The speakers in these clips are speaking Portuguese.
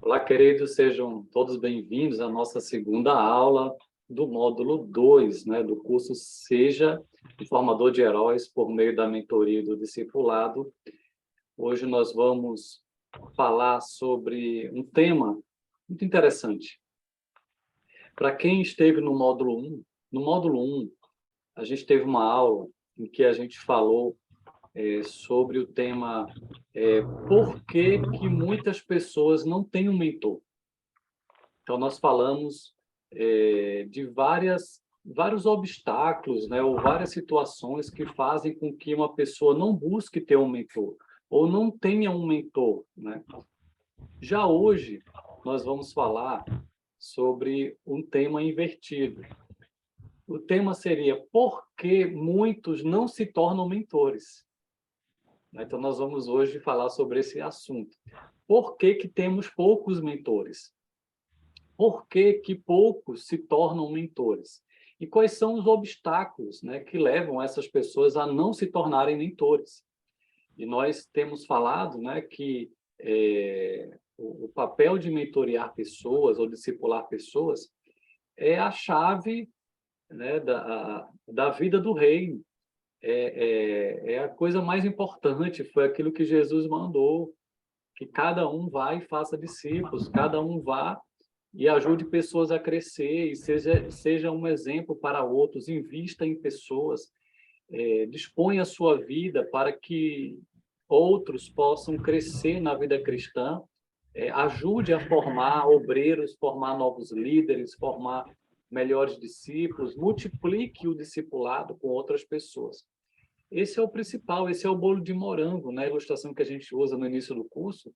Olá, queridos, sejam todos bem-vindos à nossa segunda aula do módulo 2, do curso Seja um Formador de Heróis por meio da mentoria e do discipulado. Hoje nós vamos falar sobre um tema muito interessante. Para quem esteve no módulo 1, a gente teve uma aula em que a gente falou sobre o tema por que muitas pessoas não têm um mentor. Então, nós falamos de vários obstáculos, ou várias situações que fazem com que uma pessoa não busque ter um mentor, ou não tenha um mentor. Já hoje, nós vamos falar sobre um tema invertido. O tema seria por que muitos não se tornam mentores. Então, nós vamos hoje falar sobre esse assunto. Por que temos poucos mentores? Por que poucos se tornam mentores? E quais são os obstáculos que levam essas pessoas a não se tornarem mentores? E nós temos falado que o papel de mentorear pessoas ou discipular pessoas é a chave da vida do reino. É a coisa mais importante, foi aquilo que Jesus mandou, que cada um vá e faça discípulos, cada um vá e ajude pessoas a crescer e seja um exemplo para outros, invista em pessoas, disponha a sua vida para que outros possam crescer na vida cristã, ajude a formar obreiros, formar novos líderes, formar melhores discípulos, multiplique o discipulado com outras pessoas. Esse é o principal, esse é o bolo de morango, a ilustração que a gente usa no início do curso.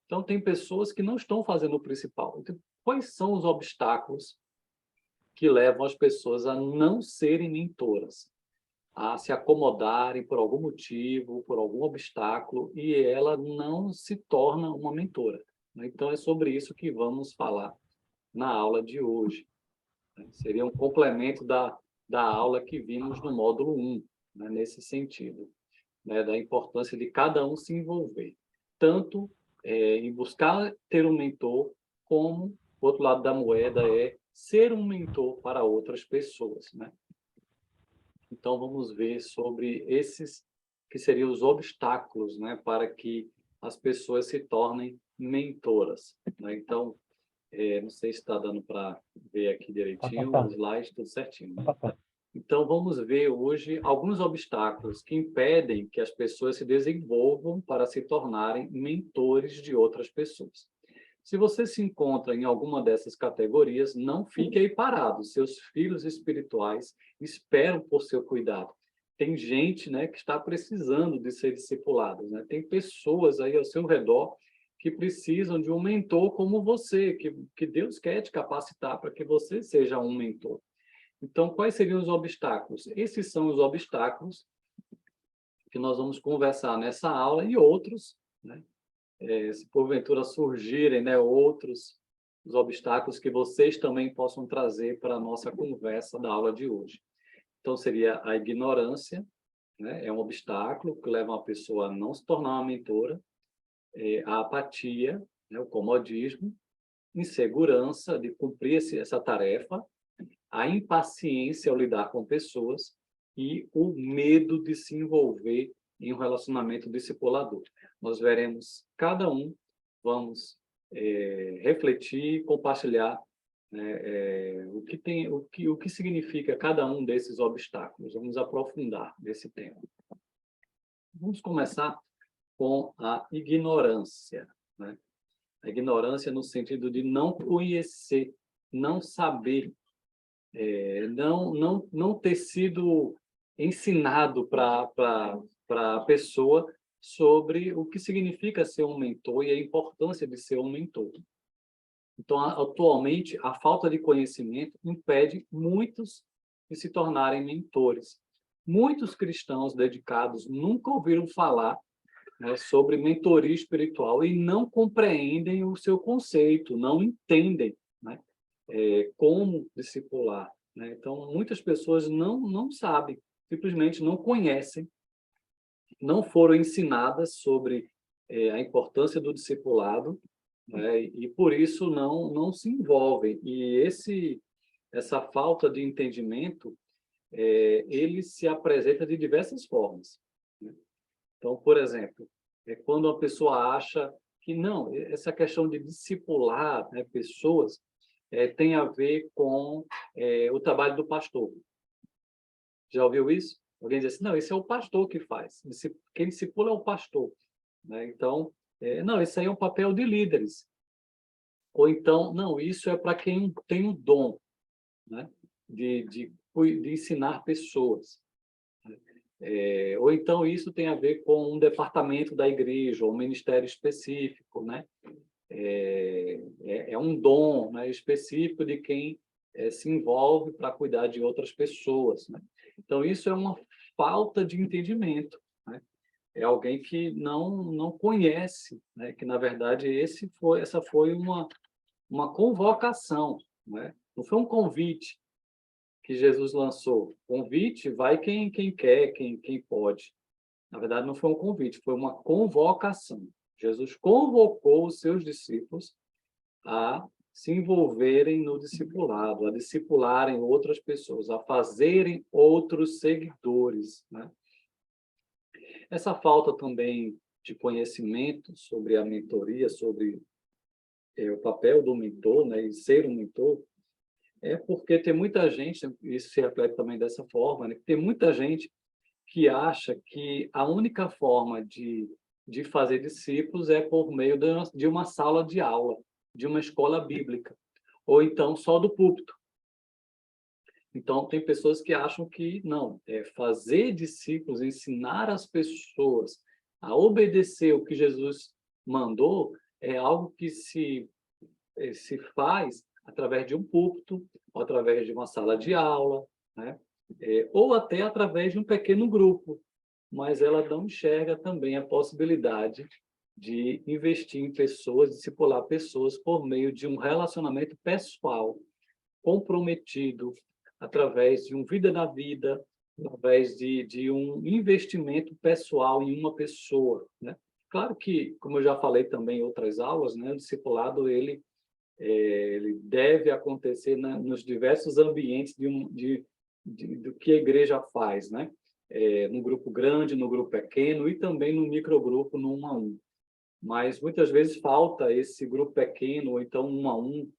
Então, tem pessoas que não estão fazendo o principal. Então, quais são os obstáculos que levam as pessoas a não serem mentoras, a se acomodarem por algum motivo, por algum obstáculo, e ela não se torna uma mentora? Então, é sobre isso que vamos falar na aula de hoje. Seria um complemento da aula que vimos no módulo 1, nesse sentido, da importância de cada um se envolver, tanto em buscar ter um mentor, como o outro lado da moeda é ser um mentor para outras pessoas. Então, vamos ver sobre esses que seriam os obstáculos para que as pessoas se tornem mentoras. Então, não sei se está dando para ver aqui direitinho, os slides, tudo certinho. Então, vamos ver hoje alguns obstáculos que impedem que as pessoas se desenvolvam para se tornarem mentores de outras pessoas. Se você se encontra em alguma dessas categorias, não fique aí parado. Seus filhos espirituais esperam por seu cuidado. Tem gente que está precisando de ser discipulada. Tem pessoas aí ao seu redor que precisam de um mentor como você, que Deus quer te capacitar para que você seja um mentor. Então, quais seriam os obstáculos? Esses são os obstáculos que nós vamos conversar nessa aula e outros, se porventura surgirem outros os obstáculos que vocês também possam trazer para a nossa conversa da aula de hoje. Então, seria a ignorância, é um obstáculo que leva uma pessoa a não se tornar uma mentora, a apatia, o comodismo, insegurança de cumprir essa tarefa, a impaciência ao lidar com pessoas e o medo de se envolver em um relacionamento discipulador. Nós veremos cada um, vamos refletir, compartilhar o que significa cada um desses obstáculos. Vamos aprofundar nesse tema. Vamos começar com a ignorância. A ignorância no sentido de não conhecer, não saber, não ter sido ensinado para a pessoa sobre o que significa ser um mentor e a importância de ser um mentor. Então, atualmente, a falta de conhecimento impede muitos de se tornarem mentores. Muitos cristãos dedicados nunca ouviram falar sobre mentoria espiritual e não compreendem o seu conceito, não entendem como discipular. Então, muitas pessoas não sabem, simplesmente não conhecem, não foram ensinadas sobre a importância do discipulado né? E por isso não se envolvem. E essa falta de entendimento, ele se apresenta de diversas formas, né? Então, por exemplo, quando uma pessoa acha que não, essa questão de discipular, né, pessoas, tem a ver com o trabalho do pastor. Já ouviu isso? Alguém diz assim, não, esse é o pastor que faz. Quem discipula é o pastor, né? Então, não, esse aí é um papel de líderes. Ou então, não, isso é para quem tem o dom, né, de ensinar pessoas. Ou então isso tem a ver com um departamento da igreja, ou um ministério específico, né? É um dom, né, específico de quem se envolve para cuidar de outras pessoas, né? Então, isso é uma falta de entendimento, né? É alguém que não conhece, né? Que, na verdade, essa foi uma convocação, né? Não foi um convite que Jesus lançou. Convite vai quem quer, quem pode. Na verdade, não foi um convite, foi uma convocação. Jesus convocou os seus discípulos a se envolverem no discipulado, a discipularem outras pessoas, a fazerem outros seguidores, né? Essa falta também de conhecimento sobre a mentoria, sobre o papel do mentor, né, e ser um mentor, porque tem muita gente, isso se reflete também dessa forma, né, tem muita gente que acha que a única forma de fazer discípulos é por meio de uma sala de aula, de uma escola bíblica, ou então só do púlpito. Então, tem pessoas que acham que não, fazer discípulos, ensinar as pessoas a obedecer o que Jesus mandou, é algo que se faz através de um púlpito, ou através de uma sala de aula, né? Ou até através de um pequeno grupo, mas ela não enxerga também a possibilidade de investir em pessoas, discipular pessoas por meio de um relacionamento pessoal, comprometido, através de um vida na vida, através de um investimento pessoal em uma pessoa, né? Claro que, como eu já falei também em outras aulas, né, o discipulado ele deve acontecer nos diversos ambientes do que a igreja faz, né? No grupo grande, no grupo pequeno e também no microgrupo, no 1 a 1. Mas muitas vezes falta esse grupo pequeno, ou então 1 a 1,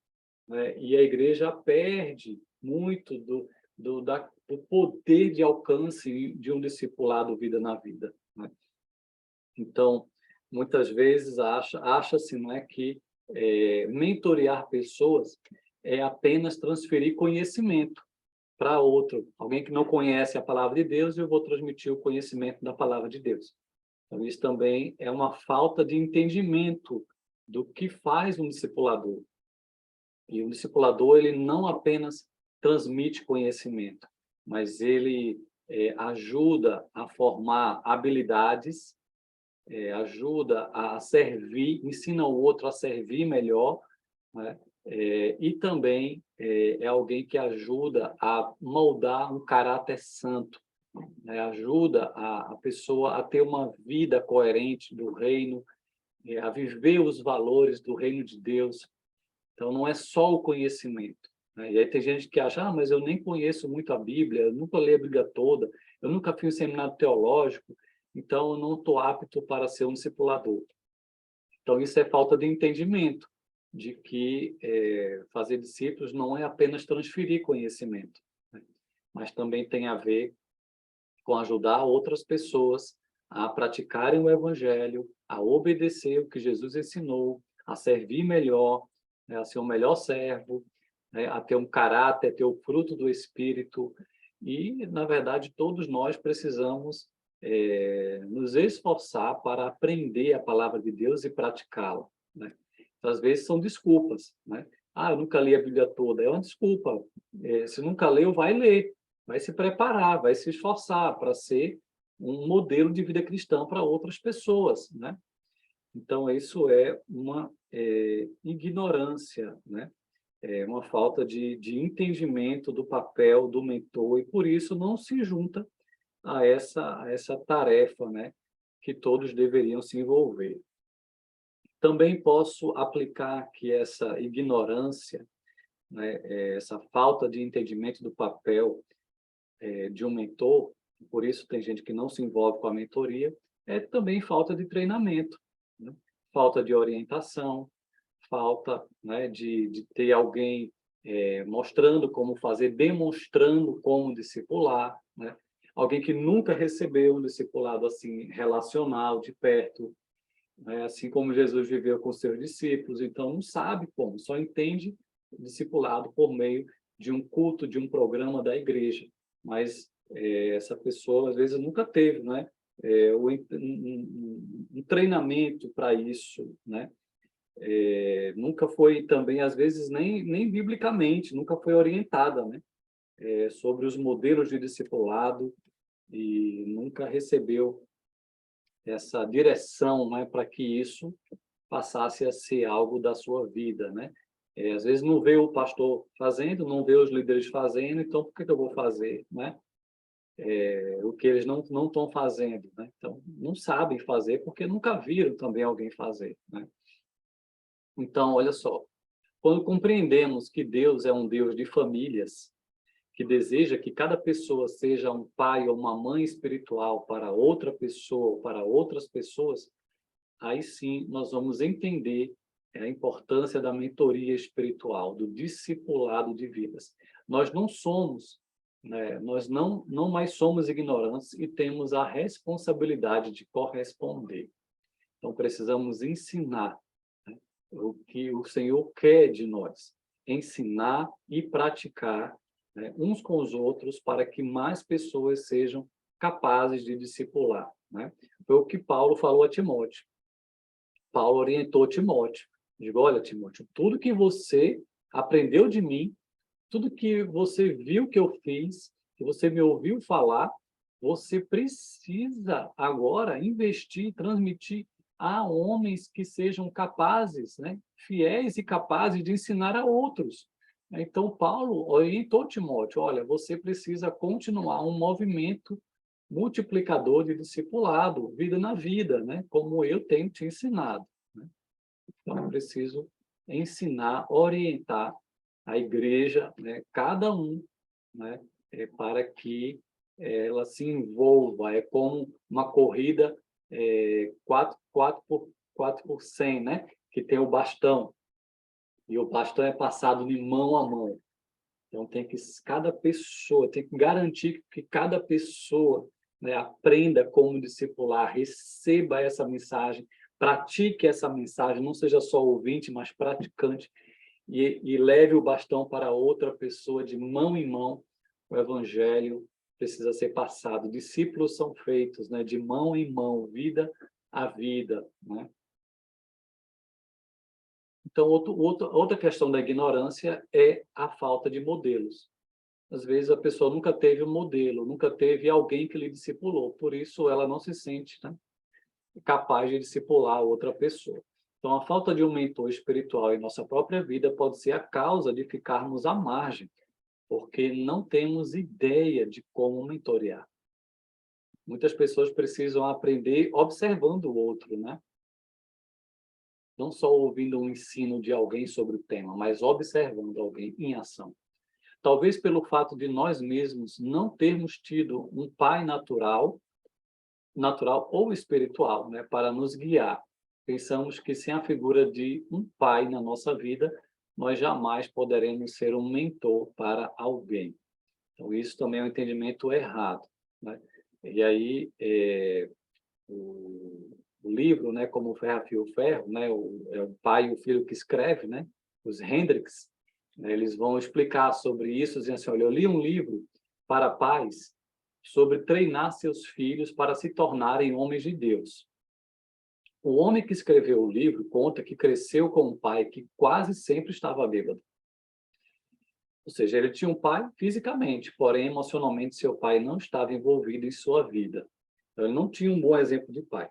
né? E a igreja perde muito do poder de alcance de um discipulado vida na vida, né? Então, muitas vezes acha-se, não é, que mentorear pessoas é apenas transferir conhecimento para outro, alguém que não conhece a palavra de Deus, eu vou transmitir o conhecimento da palavra de Deus. Então, isso também é uma falta de entendimento do que faz um discipulador. E o discipulador, ele não apenas transmite conhecimento, mas ele ajuda a formar habilidades, ajuda a servir, ensina o outro a servir melhor, né? E também é alguém que ajuda a moldar um caráter santo, né? Ajuda a pessoa a ter uma vida coerente do reino, a viver os valores do reino de Deus. Então, não é só o conhecimento, né? E aí tem gente que acha, mas eu nem conheço muito a Bíblia, eu nunca li a Bíblia toda, eu nunca fiz um seminário teológico, então eu não estou apto para ser um discipulador. Então, isso é falta de entendimento de que fazer discípulos não é apenas transferir conhecimento, né? Mas também tem a ver com ajudar outras pessoas a praticarem o evangelho, a obedecer o que Jesus ensinou, a servir melhor, né, a ser um melhor servo, né, a ter um caráter, a ter o fruto do Espírito. E, na verdade, todos nós precisamos nos esforçar para aprender a palavra de Deus e praticá-la, né? Então, às vezes são desculpas, né? Eu nunca li a Bíblia toda. É uma desculpa. Se nunca leu, vai ler, vai se preparar, vai se esforçar para ser um modelo de vida cristã para outras pessoas, né? Então, isso é uma ignorância, né? É uma falta de entendimento do papel do mentor e, por isso, não se junta a essa tarefa, né, que todos deveriam se envolver. Também posso aplicar que essa ignorância, né, essa falta de entendimento do papel de um mentor, por isso tem gente que não se envolve com a mentoria, é também falta de treinamento, né? Falta de orientação, falta, né, de ter alguém mostrando como fazer, demonstrando como discipular, né? Alguém que nunca recebeu um discipulado assim relacional de perto, né? Assim como Jesus viveu com seus discípulos, então não sabe como, só entende o discipulado por meio de um culto, de um programa da igreja, mas essa pessoa às vezes nunca teve, né? Um treinamento para isso, né? Nunca foi também, às vezes, nem biblicamente, nunca foi orientada, né? Sobre os modelos de discipulado e nunca recebeu essa direção, né, para que isso passasse a ser algo da sua vida, né? Às vezes não vê o pastor fazendo, não vê os líderes fazendo, então por que eu vou fazer, né? O que eles não estão fazendo, né? Então não sabem fazer porque nunca viram também alguém fazer, né? Então, olha só, quando compreendemos que Deus é um Deus de famílias, que deseja que cada pessoa seja um pai ou uma mãe espiritual para outra pessoa, para outras pessoas, aí sim nós vamos entender a importância da mentoria espiritual, do discipulado de vidas. Nós não somos, né, nós não mais somos ignorantes e temos a responsabilidade de corresponder. Então, precisamos ensinar, né, o que o Senhor quer de nós, ensinar e praticar, né, uns com os outros para que mais pessoas sejam capazes de discipular, né? Foi o que Paulo falou a Timóteo. Paulo orientou Timóteo. Digo, olha, Timóteo, tudo que você aprendeu de mim, tudo que você viu que eu fiz, que você me ouviu falar, você precisa agora investir, transmitir a homens que sejam capazes, né, fiéis e capazes de ensinar a outros. Então, Paulo orientou Timóteo, olha, você precisa continuar um movimento multiplicador de discipulado, vida na vida, né, como eu tenho te ensinado, né? Então, eu preciso ensinar, orientar a igreja, né, cada um, né, para que ela se envolva. É como uma corrida 4x100, né, que tem o bastão, e o bastão é passado de mão a mão. Então, cada pessoa, tem que garantir que cada pessoa, né, aprenda como discipular, receba essa mensagem, pratique essa mensagem, não seja só ouvinte, mas praticante, e leve o bastão para outra pessoa de mão em mão. O evangelho precisa ser passado. Discípulos são feitos, né, de mão em mão, vida a vida, né? Então, outra questão da ignorância é a falta de modelos. Às vezes a pessoa nunca teve um modelo, nunca teve alguém que lhe discipulou, por isso ela não se sente, né, capaz de discipular outra pessoa. Então, a falta de um mentor espiritual em nossa própria vida pode ser a causa de ficarmos à margem, porque não temos ideia de como mentorear. Muitas pessoas precisam aprender observando o outro, né? Não só ouvindo um ensino de alguém sobre o tema, mas observando alguém em ação. Talvez pelo fato de nós mesmos não termos tido um pai natural ou espiritual, né, para nos guiar. Pensamos que sem a figura de um pai na nossa vida, nós jamais poderemos ser um mentor para alguém. Então, isso também é um entendimento errado, né? E aí, o livro, né, como Ferro Fio Ferro, né, é o pai e o filho que escreve, né, os Hendricks, né, eles vão explicar sobre isso, dizendo assim, olha, eu li um livro para pais sobre treinar seus filhos para se tornarem homens de Deus. O homem que escreveu o livro conta que cresceu com um pai que quase sempre estava bêbado. Ou seja, ele tinha um pai fisicamente, porém, emocionalmente, seu pai não estava envolvido em sua vida. Então, ele não tinha um bom exemplo de pai.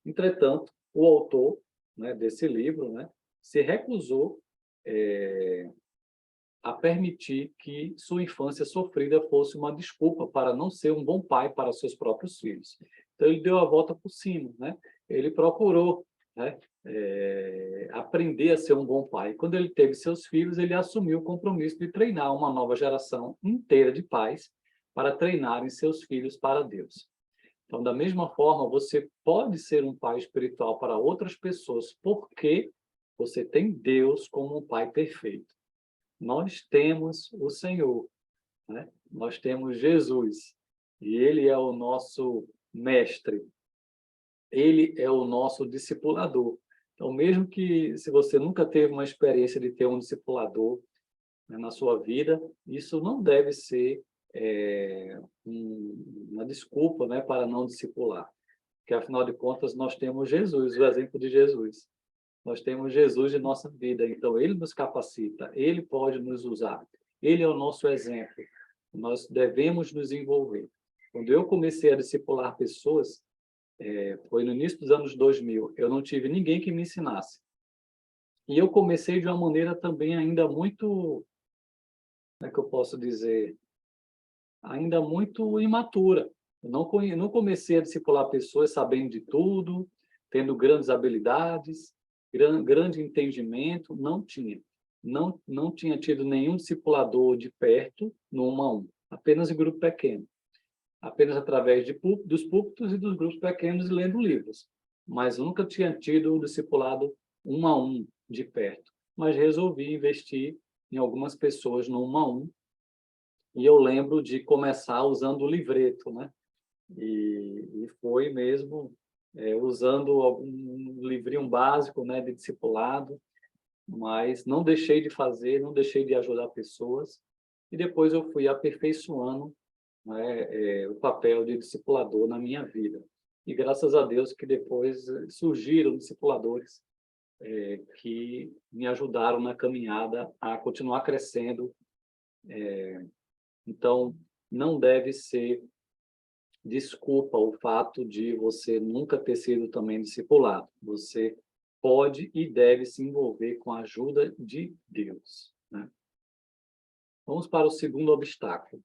Entretanto, o autor, né, desse livro, né, se recusou a permitir que sua infância sofrida fosse uma desculpa para não ser um bom pai para seus próprios filhos. Então, ele deu a volta por cima, né? Ele procurou, né, aprender a ser um bom pai. Quando ele teve seus filhos, ele assumiu o compromisso de treinar uma nova geração inteira de pais para treinarem seus filhos para Deus. Então, da mesma forma, você pode ser um pai espiritual para outras pessoas, porque você tem Deus como um pai perfeito. Nós temos o Senhor, né? Nós temos Jesus, e Ele é o nosso mestre, Ele é o nosso discipulador. Então, mesmo que se você nunca teve uma experiência de ter um discipulador, né, na sua vida, isso não deve ser uma desculpa, né, para não discipular. Porque, afinal de contas, nós temos Jesus, o exemplo de Jesus. Nós temos Jesus em nossa vida, então Ele nos capacita, Ele pode nos usar, Ele é o nosso exemplo. Nós devemos nos envolver. Quando eu comecei a discipular pessoas, foi no início dos anos 2000, eu não tive ninguém que me ensinasse. E eu comecei de uma maneira também ainda muito, como é que eu posso dizer, ainda muito imatura. Eu não comecei a discipular pessoas sabendo de tudo, tendo grandes habilidades, grande entendimento, não tinha. Não tinha tido nenhum discipulador de perto, no 1 a 1, apenas em grupo pequeno. Apenas através dos púlpitos e dos grupos pequenos, lendo livros. Mas nunca tinha tido um discipulado 1 a 1 de perto. Mas resolvi investir em algumas pessoas no 1 a 1. E eu lembro de começar usando o livreto, né? E foi mesmo usando um livrinho básico, né, de discipulado, mas não deixei de fazer, não deixei de ajudar pessoas. E depois eu fui aperfeiçoando, né, o papel de discipulador na minha vida. E graças a Deus que depois surgiram discipuladores que me ajudaram na caminhada a continuar crescendo. Então, não deve ser desculpa o fato de você nunca ter sido também discipulado. Você pode e deve se envolver com a ajuda de Deus, né? Vamos para o segundo obstáculo.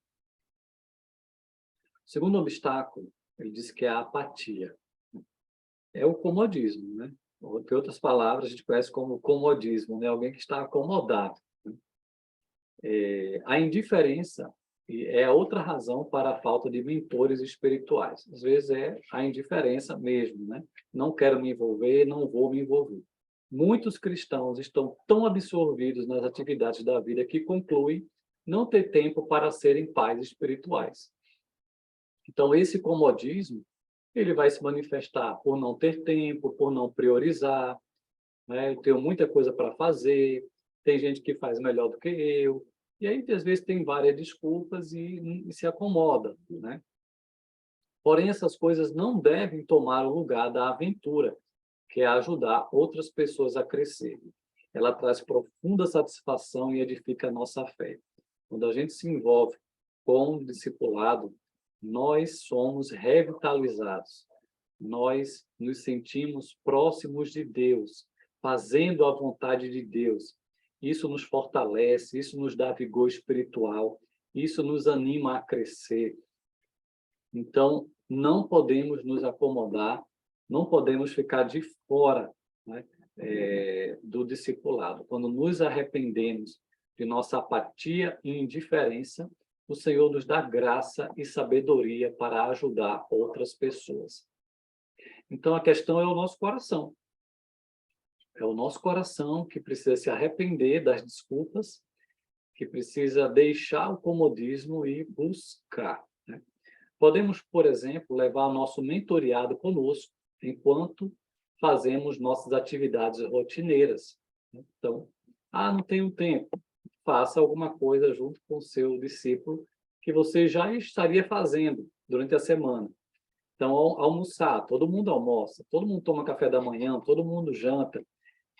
O segundo obstáculo, ele diz que é a apatia. É o comodismo, né? Ou, em outras palavras, a gente conhece como comodismo, né? Alguém que está acomodado. A indiferença é a outra razão para a falta de mentores espirituais. Às vezes é a indiferença mesmo, né? Não quero me envolver, não vou me envolver. Muitos cristãos estão tão absorvidos nas atividades da vida que concluem não ter tempo para serem pais espirituais. Então, esse comodismo, ele vai se manifestar por não ter tempo, por não priorizar, né? Eu tenho muita coisa para fazer, tem gente que faz melhor do que eu, e aí, às vezes, tem várias desculpas e se acomoda, né? Porém, essas coisas não devem tomar o lugar da aventura, que é ajudar outras pessoas a crescer. Ela traz profunda satisfação e edifica a nossa fé. Quando a gente se envolve com o discipulado, nós somos revitalizados. Nós nos sentimos próximos de Deus, fazendo a vontade de Deus. Isso nos fortalece, isso nos dá vigor espiritual, isso nos anima a crescer. Então, não podemos nos acomodar, não podemos ficar de fora, né, do discipulado. Quando nos arrependemos de nossa apatia e indiferença, o Senhor nos dá graça e sabedoria para ajudar outras pessoas. Então, a questão é o nosso coração. É o nosso coração que precisa se arrepender das desculpas, que precisa deixar o comodismo e buscar, né? Podemos, por exemplo, levar o nosso mentoreado conosco, enquanto fazemos nossas atividades rotineiras. Então, não tenho tempo. Faça alguma coisa junto com o seu discípulo que você já estaria fazendo durante a semana. Então, almoçar, todo mundo almoça, todo mundo toma café da manhã, todo mundo janta.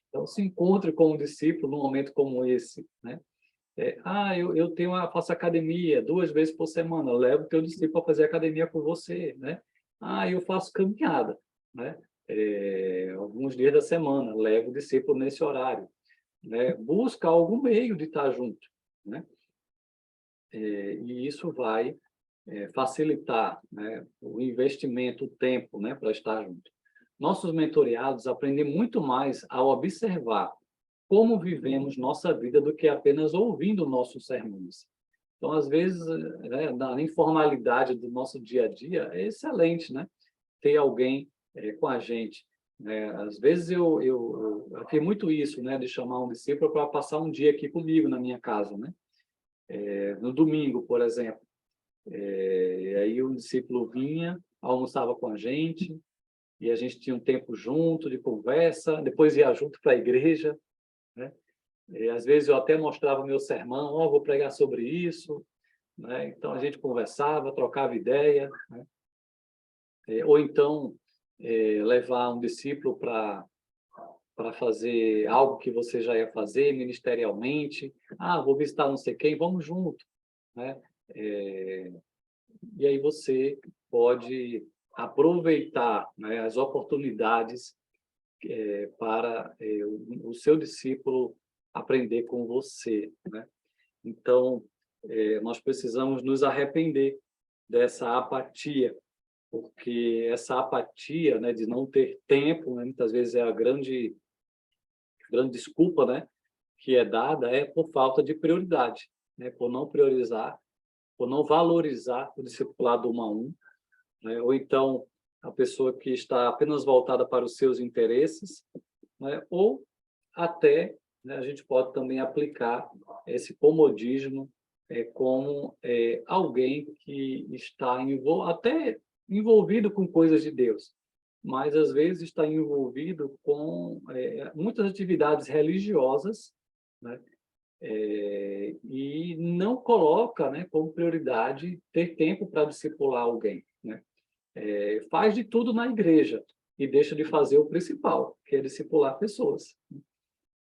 Então, se encontre com um discípulo num momento como esse, né? Faço academia 2 vezes por semana, levo o teu discípulo a fazer academia com você, né? Eu faço caminhada, né? Alguns dias da semana, levo o discípulo nesse horário, né? Busca algum meio de estar junto, né? E isso vai facilitar, né, o investimento, o tempo, né, para estar junto. Nossos mentoreados aprendem muito mais ao observar como vivemos nossa vida do que apenas ouvindo nossos sermões. Então, às vezes, né, na informalidade do nosso dia a dia, é excelente, né? Ter alguém com a gente. Né? Às vezes, eu fiz muito isso, né? De chamar um discípulo para passar um dia aqui comigo na minha casa, né? No domingo, por exemplo. E aí o discípulo vinha, almoçava com a gente, e a gente tinha um tempo junto de conversa, depois ia junto para a igreja, né? E, às vezes eu até mostrava meu sermão, vou pregar sobre isso, né? Então a gente conversava, trocava ideia, né? Ou então levar um discípulo para fazer algo que você já ia fazer ministerialmente. Vou visitar não sei quem, vamos junto, né? E aí você pode aproveitar, né, as oportunidades para o seu discípulo aprender com você, né? Então, nós precisamos nos arrepender dessa apatia, porque essa apatia, né, de não ter tempo, né, muitas vezes é a grande desculpa, né, que é dada por falta de prioridade, né, por não priorizar, por não valorizar o discipulado 1 a 1, né, ou então a pessoa que está apenas voltada para os seus interesses, né, ou até, né, a gente pode também aplicar esse comodismo como alguém que está até envolvido com coisas de Deus, mas às vezes está envolvido com muitas atividades religiosas, né, e não coloca, né, como prioridade ter tempo para discipular alguém, né? Faz de tudo na igreja e deixa de fazer o principal, que é discipular pessoas.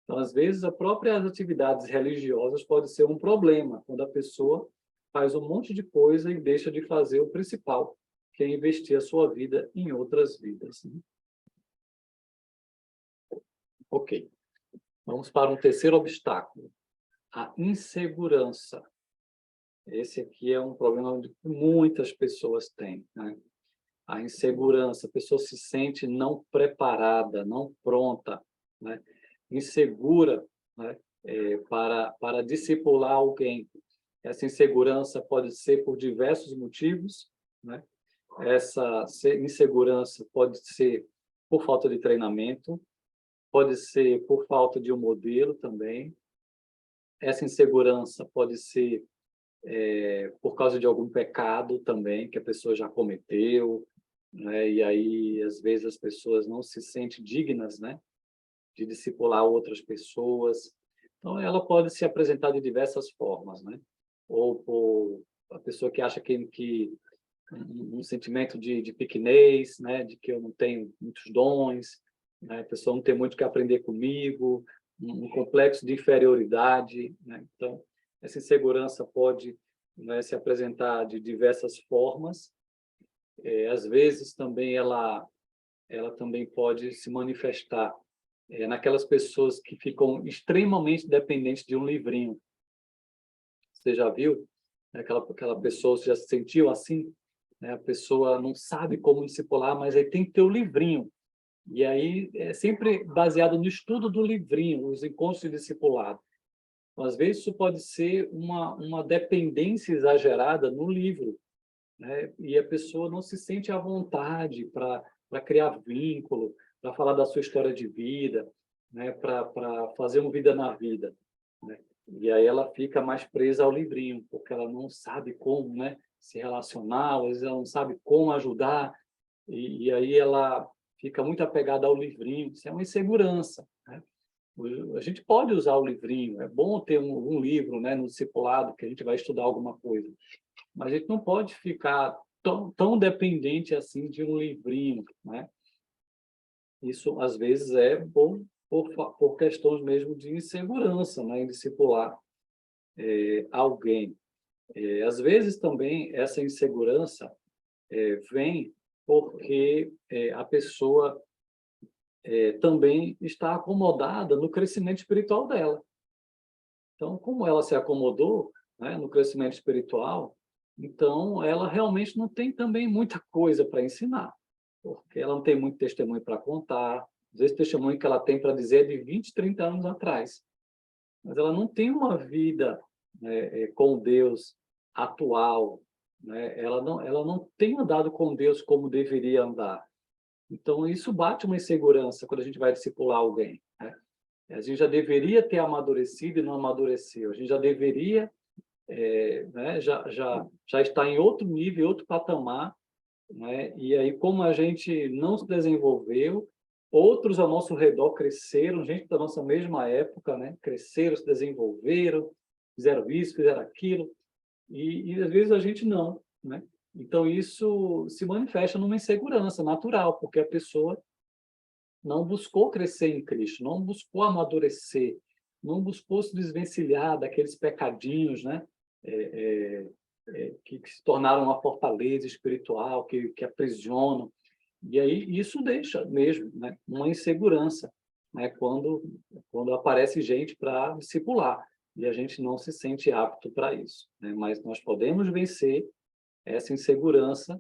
Então, às vezes, as próprias atividades religiosas podem ser um problema, quando a pessoa faz um monte de coisa e deixa de fazer o principal, que é investir a sua vida em outras vidas, né? Ok. Vamos para um terceiro obstáculo, a insegurança. Esse aqui é um problema que muitas pessoas têm, né? A insegurança, a pessoa se sente não preparada, não pronta, né? Insegura, né? Para discipular alguém. Essa insegurança pode ser por diversos motivos, né? Essa insegurança pode ser por falta de treinamento, pode ser por falta de um modelo também. Essa insegurança pode ser por causa de algum pecado também que a pessoa já cometeu, né? E aí, às vezes, as pessoas não se sentem dignas, né, de discipular outras pessoas. Então, ela pode se apresentar de diversas formas, né? Ou por a pessoa que acha que um sentimento de pequenez, né, de que eu não tenho muitos dons, né, a pessoa não tem muito o que aprender comigo, um complexo de inferioridade, né? Então, essa insegurança pode, né, se apresentar de diversas formas. Às vezes também ela também pode se manifestar naquelas pessoas que ficam extremamente dependentes de um livrinho. Você já viu? Aquela pessoa, você já se sentiu assim? Né? A pessoa não sabe como discipular, mas aí tem que ter o livrinho. E aí é sempre baseado no estudo do livrinho, os encontros de discipulado. Às vezes isso pode ser uma dependência exagerada no livro, né? E a pessoa não se sente à vontade para criar vínculo, para falar da sua história de vida, né? Para fazer uma vida na vida, né? E aí ela fica mais presa ao livrinho, porque ela não sabe como, né, se relacionar, às vezes ela não sabe como ajudar, e aí ela fica muito apegada ao livrinho. Isso é uma insegurança, né? A gente pode usar o livrinho, é bom ter um livro, né, no discipulado, que a gente vai estudar alguma coisa, mas a gente não pode ficar tão dependente assim de um livrinho, né? Isso, às vezes, é por questões mesmo de insegurança, né, em discipular alguém. Às vezes, também, essa insegurança vem porque a pessoa também está acomodada no crescimento espiritual dela. Então, como ela se acomodou, né, no crescimento espiritual, então ela realmente não tem também muita coisa para ensinar, porque ela não tem muito testemunho para contar, Às vezes, o testemunho que ela tem para dizer é de 20, 30 anos atrás. Mas ela não tem uma vida, né, com Deus atual, né? Ela não tem andado com Deus como deveria andar. Então, isso bate uma insegurança quando a gente vai discipular alguém, né? A gente já deveria ter amadurecido e não amadureceu. A gente já deveria, né, já estar em outro nível, outro patamar, né? E aí, como a gente não se desenvolveu, outros ao nosso redor cresceram, gente da nossa mesma época, né? Cresceram, se desenvolveram, fizeram isso, fizeram aquilo, e às vezes a gente não, né? Então, isso se manifesta numa insegurança natural, porque a pessoa não buscou crescer em Cristo, não buscou amadurecer, não buscou se desvencilhar daqueles pecadinhos, né? É, que se tornaram uma fortaleza espiritual, que aprisionam. E aí isso deixa mesmo, né, uma insegurança, né, quando aparece gente para discipular, e a gente não se sente apto para isso, né? Mas nós podemos vencer essa insegurança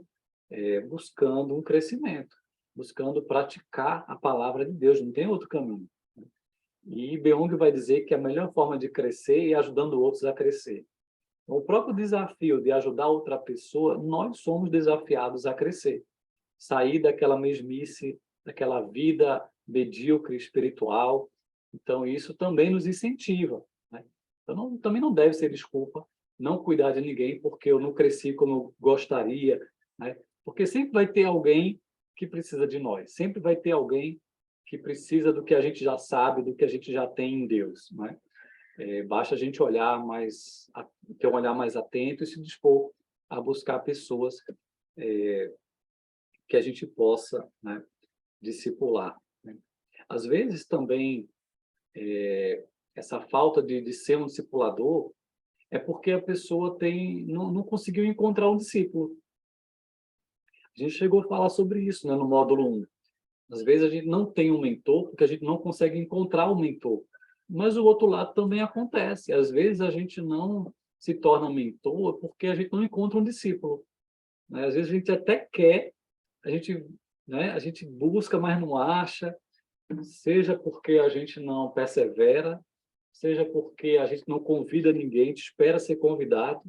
buscando um crescimento, buscando praticar a palavra de Deus, não tem outro caminho. E Beong vai dizer que a melhor forma de crescer é ajudando outros a crescer. Então, o próprio desafio de ajudar outra pessoa, nós somos desafiados a crescer, sair daquela mesmice, daquela vida medíocre espiritual. Então, isso também nos incentiva, né? Então, também não deve ser desculpa não cuidar de ninguém porque eu não cresci como eu gostaria, né? Porque sempre vai ter alguém que precisa de nós, sempre vai ter alguém que precisa do que a gente já sabe, do que a gente já tem em Deus, né? Basta a gente olhar mais, ter um olhar mais atento e se dispor a buscar pessoas que a gente possa, né, discipular, né? Às vezes também essa falta de ser um discipulador é porque a pessoa não conseguiu encontrar um discípulo. A gente chegou a falar sobre isso, né, no módulo 1. Às vezes a gente não tem um mentor porque a gente não consegue encontrar um mentor. Mas o outro lado também acontece. Às vezes a gente não se torna mentor porque a gente não encontra um discípulo, né? Às vezes a gente até quer, a gente, né, a gente busca, mas não acha, seja porque a gente não persevera, seja porque a gente não convida ninguém, a gente espera ser convidado,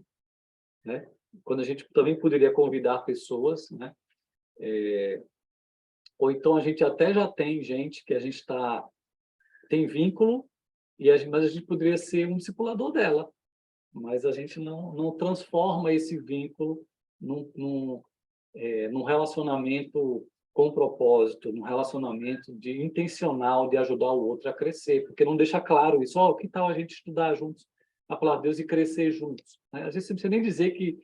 né? Quando a gente também poderia convidar pessoas, né? Ou então a gente até já tem gente que a gente tem vínculo, mas a gente poderia ser um discipulador dela, mas a gente não transforma esse vínculo num relacionamento com propósito, num relacionamento intencional de ajudar o outro a crescer, porque não deixa claro isso. Oh, que tal a gente estudar juntos a palavra de Deus e crescer juntos, né? Às vezes você não precisa nem dizer que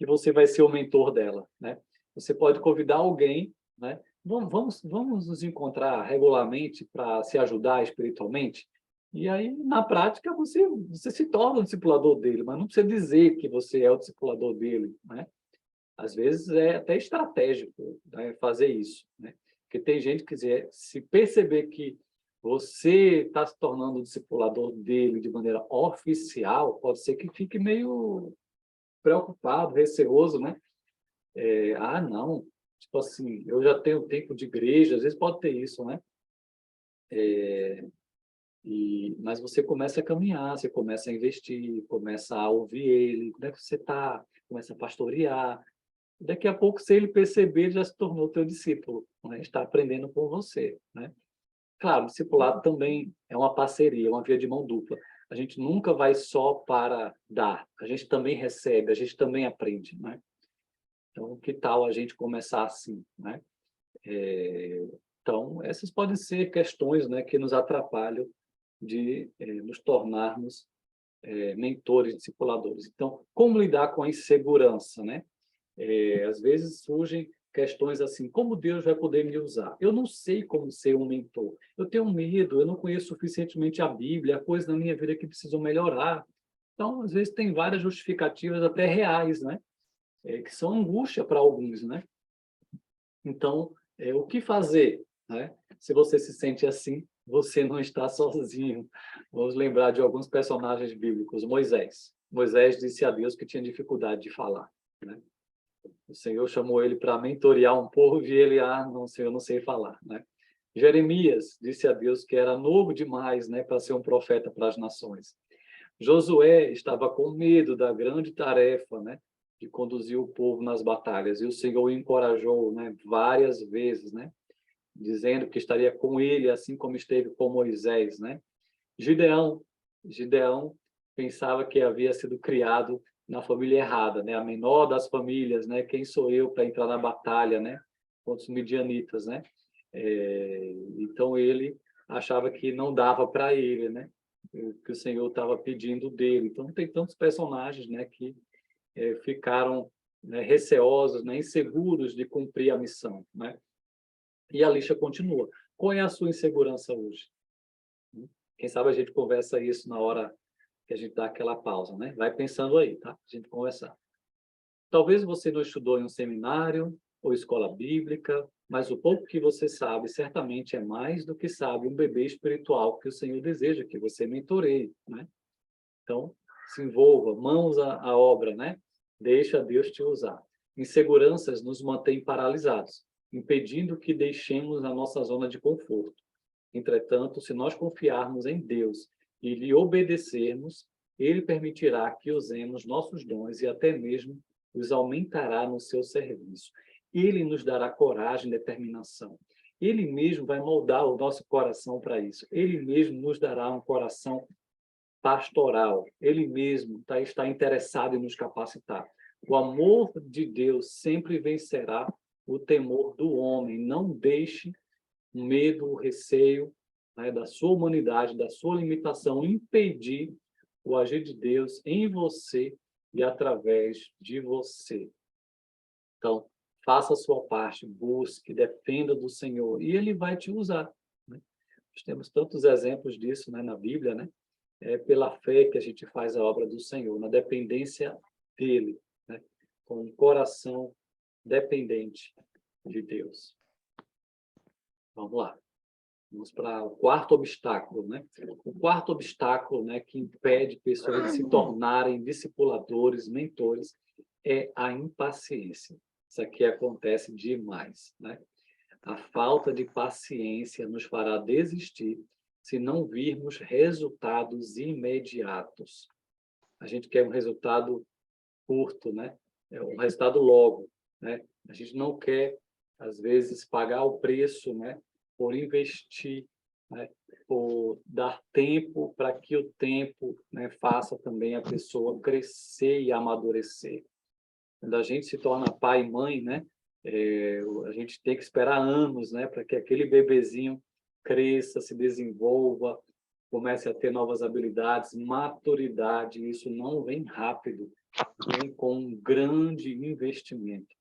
você vai ser o mentor dela, né? Você pode convidar alguém, né? Vamos nos encontrar regularmente para se ajudar espiritualmente. E aí, na prática, você se torna o discipulador dele, mas não precisa dizer que você é o discipulador dele, né? Às vezes é até estratégico, né, fazer isso, né? Porque tem gente que se perceber que você está se tornando o discipulador dele de maneira oficial, pode ser que fique meio preocupado, receoso, né? Não, tipo assim, eu já tenho tempo de igreja, às vezes pode ter isso, né? Mas você começa a caminhar, você começa a investir, começa a ouvir ele, como é que você está, começa a pastorear. Daqui a pouco, se ele perceber, ele já se tornou teu discípulo, né? Está aprendendo com você, né? Claro, o discipulado também é uma parceria, uma via de mão dupla. A gente nunca vai só para dar, a gente também recebe, a gente também aprende, né? Então, que tal a gente começar assim, né? Então, essas podem ser questões, né, que nos atrapalham de nos tornarmos mentores, discipuladores. Então, como lidar com a insegurança, né? Às vezes surgem questões assim, como Deus vai poder me usar? Eu não sei como ser um mentor. Eu tenho medo, eu não conheço suficientemente a Bíblia, há coisas na minha vida que precisam melhorar. Então, às vezes tem várias justificativas até reais, né? Que são angústia para alguns, né? Então, o que fazer, né? Se você se sente assim, você não está sozinho. Vamos lembrar de alguns personagens bíblicos. Moisés disse a Deus que tinha dificuldade de falar, né? O Senhor chamou ele para mentorear um povo e ele, não, Senhor, eu não sei falar, né? Jeremias disse a Deus que era novo demais, né, para ser um profeta para as nações. Josué estava com medo da grande tarefa, né, de conduzir o povo nas batalhas, e o Senhor o encorajou, né, várias vezes, né, dizendo que estaria com ele, assim como esteve com Moisés, né? Gideão pensava que havia sido criado na família errada, né? A menor das famílias, né? Quem sou eu para entrar na batalha, né? Contra os midianitas, né? Então ele achava que não dava para ele, né? Que o Senhor estava pedindo dele. Então tem tantos personagens, né? Que ficaram, né, receosos, né? Inseguros de cumprir a missão, né? E a lixa continua. Qual é a sua insegurança hoje? Quem sabe a gente conversa isso na hora que a gente dá aquela pausa, né? Vai pensando aí, tá? A gente conversar. Talvez você não estudou em um seminário ou escola bíblica, mas o pouco que você sabe certamente é mais do que sabe um bebê espiritual que o Senhor deseja que você mentoreie, né? Então, se envolva, mãos à obra, né? Deixa Deus te usar. Inseguranças nos mantêm paralisados, impedindo que deixemos a nossa zona de conforto. Entretanto, se nós confiarmos em Deus e lhe obedecermos, ele permitirá que usemos nossos dons e até mesmo os aumentará no seu serviço. Ele nos dará coragem e determinação. Ele mesmo vai moldar o nosso coração para isso. Ele mesmo nos dará um coração pastoral. Ele mesmo está interessado em nos capacitar. O amor de Deus sempre vencerá o temor do homem. Não deixe o medo, o receio, né, da sua humanidade, da sua limitação, impedir o agir de Deus em você e através de você. Então, faça a sua parte, busque, dependa do Senhor, e Ele vai te usar, né? Nós temos tantos exemplos disso, né, na Bíblia, né? É pela fé que a gente faz a obra do Senhor, na dependência dEle, né? Com um coração dependente de Deus. Vamos lá. Vamos para o quarto obstáculo, né? O quarto obstáculo, né, que impede pessoas de se tornarem discipuladores, mentores, é a impaciência. Isso aqui acontece demais, né? A falta de paciência nos fará desistir se não virmos resultados imediatos. A gente quer um resultado curto, né? Um resultado logo, né? A gente não quer, às vezes, pagar o preço, né, por investir, né, por dar tempo para que o tempo, né, faça também a pessoa crescer e amadurecer. Quando a gente se torna pai e mãe, né, a gente tem que esperar anos, né, para que aquele bebezinho cresça, se desenvolva, comece a ter novas habilidades, maturidade. Isso não vem rápido, vem com um grande investimento.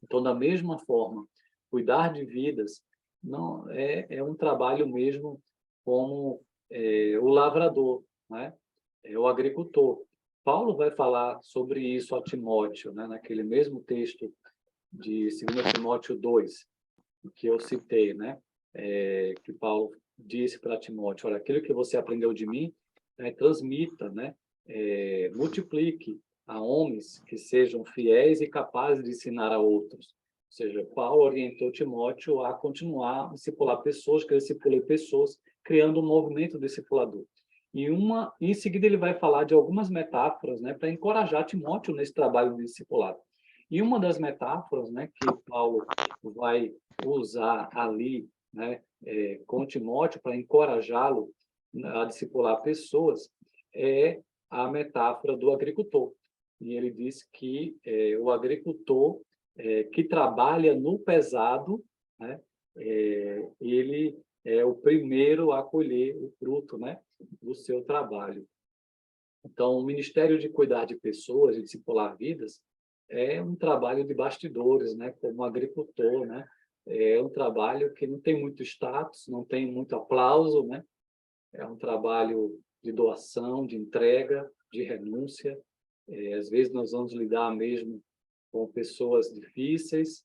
Então, da mesma forma, cuidar de vidas não é um trabalho mesmo como o lavrador, né? É o agricultor. Paulo vai falar sobre isso a Timóteo, né? Naquele mesmo texto de 2 Timóteo 2, que eu citei, né? Que Paulo disse para Timóteo: olha, aquilo que você aprendeu de mim, né, transmita, né? Multiplique a homens que sejam fiéis e capazes de ensinar a outros. Ou seja, Paulo orientou Timóteo a continuar a discipular pessoas, que ele discipule pessoas, criando um movimento discipulador. Em seguida, ele vai falar de algumas metáforas, né, para encorajar Timóteo nesse trabalho de discipulado. E uma das metáforas, né, que Paulo vai usar ali, né, com Timóteo para encorajá-lo a discipular pessoas é a metáfora do agricultor. E ele diz que o agricultor que trabalha no pesado, né, ele é o primeiro a colher o fruto, né, do seu trabalho. Então, o ministério de cuidar de pessoas, de discipular vidas, é um trabalho de bastidores, né, como agricultor, né? É um trabalho que não tem muito status, não tem muito aplauso, né? É um trabalho de doação, de entrega, de renúncia. Às vezes nós vamos lidar mesmo com pessoas difíceis,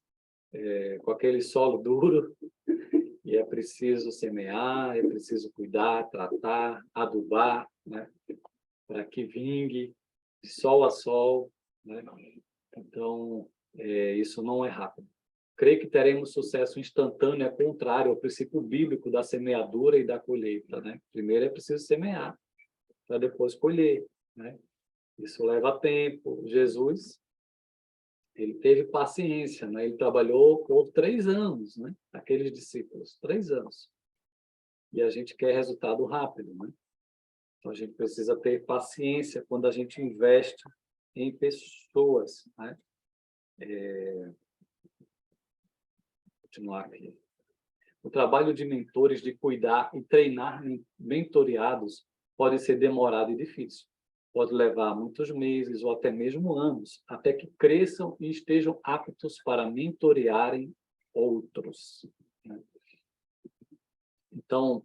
com aquele solo duro, e é preciso semear, é preciso cuidar, tratar, adubar, né? Para que vingue de sol a sol, né? Então, isso não é rápido. crer que teremos sucesso instantâneo é contrário ao princípio bíblico da semeadura e da colheita, né? Primeiro é preciso semear, para depois colher, né? Isso leva tempo. Jesus, ele teve paciência, né? Ele trabalhou por 3 anos, né? Aqueles discípulos, 3 anos. E a gente quer resultado rápido, né? Então, a gente precisa ter paciência quando a gente investe em pessoas, né? Continuar aqui. O trabalho de mentores, de cuidar e treinar mentoreados pode ser demorado e difícil. Pode levar muitos meses ou até mesmo anos, até que cresçam e estejam aptos para mentorearem outros, né? Então,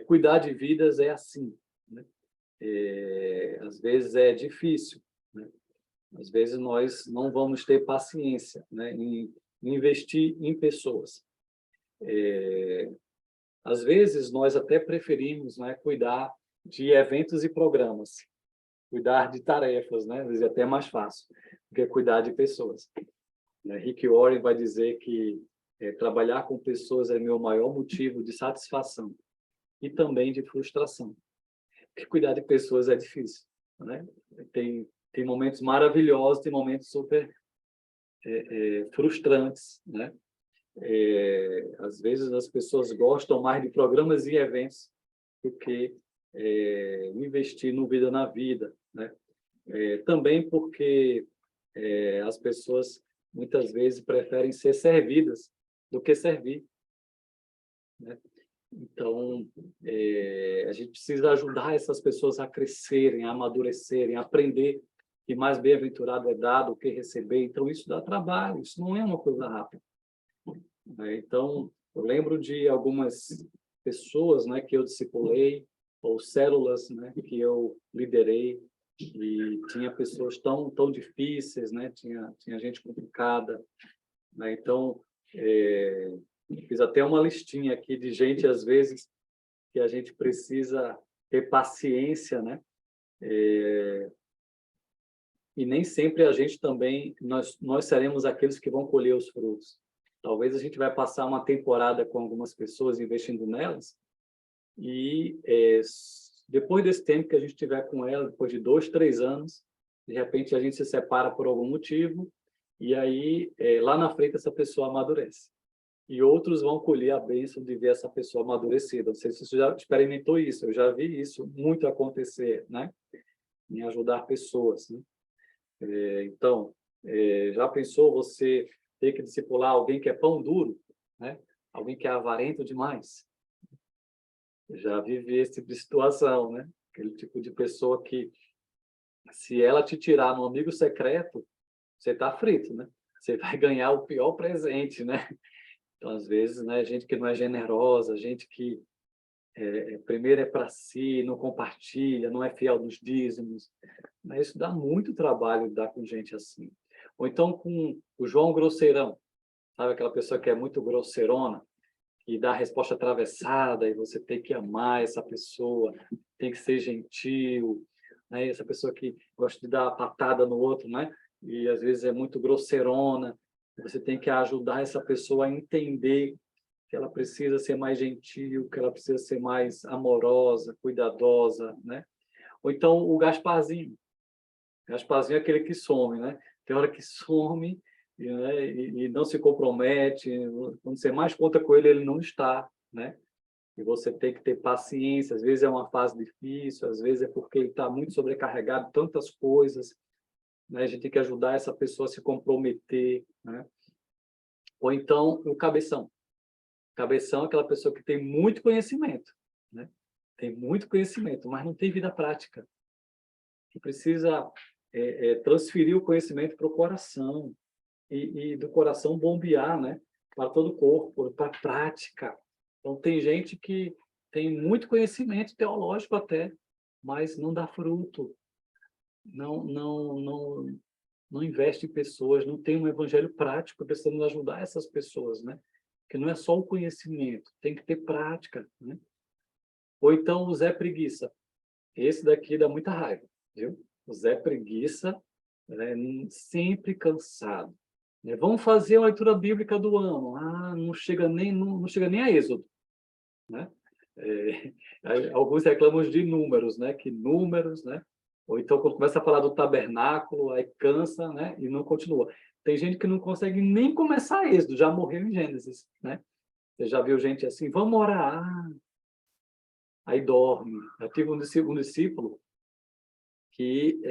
cuidar de vidas é assim, né? Às vezes é difícil, né? Às vezes nós não vamos ter paciência, né, em investir em pessoas. Às vezes nós até preferimos, né, cuidar de eventos e programas, cuidar de tarefas, né? Às vezes é até mais fácil do que cuidar de pessoas. Rick Warren vai dizer que trabalhar com pessoas é meu maior motivo de satisfação e também de frustração. Porque cuidar de pessoas é difícil, né? Tem momentos maravilhosos, tem momentos super frustrantes, né? Às vezes as pessoas gostam mais de programas e eventos do que investir no Vida na Vida, né? Também porque as pessoas muitas vezes preferem ser servidas do que servir, né? Então, a gente precisa ajudar essas pessoas a crescerem, a amadurecerem, a aprender que mais bem-aventurado é dado do que receber. Então, isso dá trabalho, isso não é uma coisa rápida, né? Então, eu lembro de algumas pessoas, né, que eu discipulei, ou células, né, que eu liderei, e tinha pessoas tão difíceis, né? Tinha gente complicada, né? Então, fiz até uma listinha aqui de gente, às vezes, que a gente precisa ter paciência, né? E nem sempre a gente também, nós seremos aqueles que vão colher os frutos. Talvez a gente vai passar uma temporada com algumas pessoas, investindo nelas, e depois desse tempo que a gente tiver com ela, depois de 2, 3 anos, de repente a gente se separa por algum motivo, e aí lá na frente essa pessoa amadurece. E outros vão colher a bênção de ver essa pessoa amadurecida. Não sei se você já experimentou isso, eu já vi isso muito acontecer, né? Em ajudar pessoas, né? Então, já pensou você ter que discipular alguém que é pão duro, né? Alguém que é avarento demais? Já vivi esse tipo de situação, né? Aquele tipo de pessoa que, se ela te tirar no amigo secreto, você está frito, né? Você vai ganhar o pior presente, né? Então, às vezes, né, gente que não é generosa, gente que primeiro é para si, não compartilha, não é fiel nos dízimos, né? Isso dá muito trabalho lidar com gente assim. Ou então com o João Grosseirão, sabe aquela pessoa que é muito grosseirona, e dá a resposta atravessada, e você tem que amar essa pessoa, tem que ser gentil, né? Essa pessoa que gosta de dar patada no outro, né? E às vezes é muito grosseirona, você tem que ajudar essa pessoa a entender que ela precisa ser mais gentil, que ela precisa ser mais amorosa, cuidadosa, né? Ou então o Gasparzinho. O Gasparzinho é aquele que some, né? Tem hora que some, né, e não se compromete. Quando você mais conta com ele, ele não está, né? E você tem que ter paciência. Às vezes é uma fase difícil, às vezes é porque ele está muito sobrecarregado de tantas coisas, né? A gente tem que ajudar essa pessoa a se comprometer, né? Ou então o cabeção. Cabeção é aquela pessoa que tem muito conhecimento, né? Tem muito conhecimento, mas não tem vida prática. Que precisa transferir o conhecimento para o coração, e do coração bombear, né, para todo o corpo, para a prática. Então, tem gente que tem muito conhecimento teológico até, mas não dá fruto, não investe em pessoas, não tem um evangelho prático. Precisamos ajudar essas pessoas, né? Que não é só o conhecimento, tem que ter prática, né? Ou então o Zé Preguiça. Esse daqui dá muita raiva, viu? O Zé Preguiça, né, sempre cansado. né? Vamos fazer a leitura bíblica do ano. Ah, não chega nem a Êxodo, né? Aí alguns reclamam de números, né? Que números, né? Ou então, quando começa a falar do tabernáculo, aí cansa, né? E não continua. Tem gente que não consegue nem começar Êxodo, já morreu em Gênesis, né? Você já viu gente assim, vamos orar, aí dorme. Eu tive um discípulo que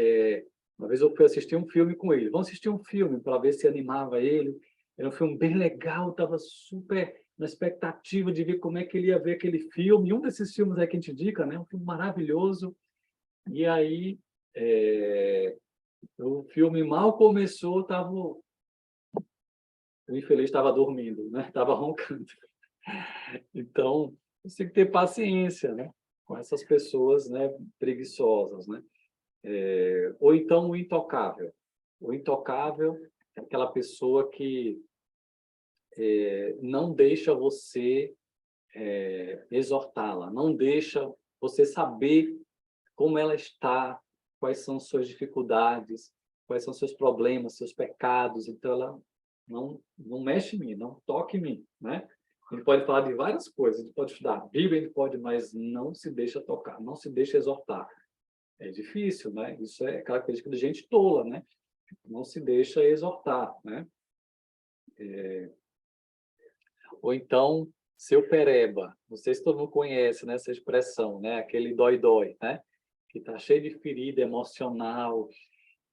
uma vez eu fui assistir um filme com ele. Vamos assistir um filme para ver se animava ele. Era um filme bem legal, estava super na expectativa de ver como é que ele ia ver aquele filme. E um desses filmes aí que a gente indica, né? Um filme maravilhoso. E aí, o filme mal começou, o infeliz estava dormindo, né? Estava roncando. Então, você tem que ter paciência, né? Com essas pessoas, né? Preguiçosas, né? Ou então o intocável. O intocável é aquela pessoa que não deixa você exortá-la, não deixa você saber como ela está, quais são suas dificuldades, quais são seus problemas, seus pecados. Então, ela não mexe em mim, não toque em mim, né? A gente pode falar de várias coisas, a gente pode estudar a Bíblia, a gente pode, mas não se deixa tocar, não se deixa exortar. É difícil, né? Isso é característica de gente tola, né? Não se deixa exortar, né? Ou então, seu pereba. Não sei se todo mundo conhece, né, essa expressão, né? Aquele dói-dói, né? Que está cheio de ferida emocional,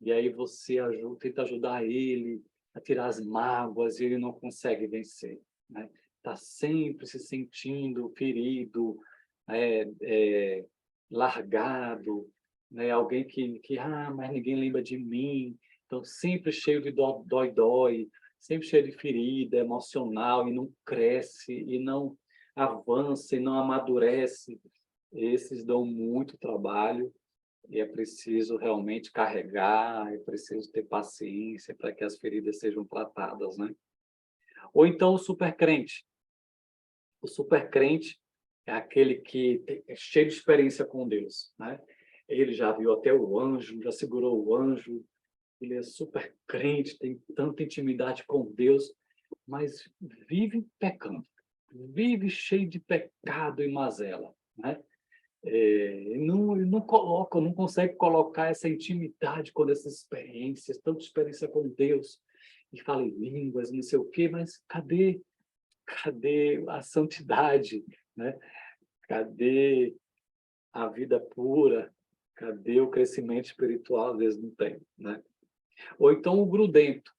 e aí você tenta ajudar ele a tirar as mágoas e ele não consegue vencer, né? Está sempre se sentindo ferido, é, é, largado, né? Alguém mas ninguém lembra de mim. Então, sempre cheio de dói-dói, sempre cheio de ferida emocional e não cresce, e não avança, e não amadurece. Esses dão muito trabalho e é preciso realmente carregar, é preciso ter paciência para que as feridas sejam tratadas, né? Ou então o supercrente. O supercrente é aquele que é cheio de experiência com Deus, né? Ele já viu até o anjo, já segurou o anjo, ele é super crente, tem tanta intimidade com Deus, mas vive pecando, vive cheio de pecado e mazela, né? Não consegue colocar essa intimidade com essas experiências, tanta experiência com Deus, e fala em línguas, não sei o quê, mas cadê a santidade, né? Cadê a vida pura? Cadê o crescimento espiritual? Às vezes não tem, né? Ou então o grudento.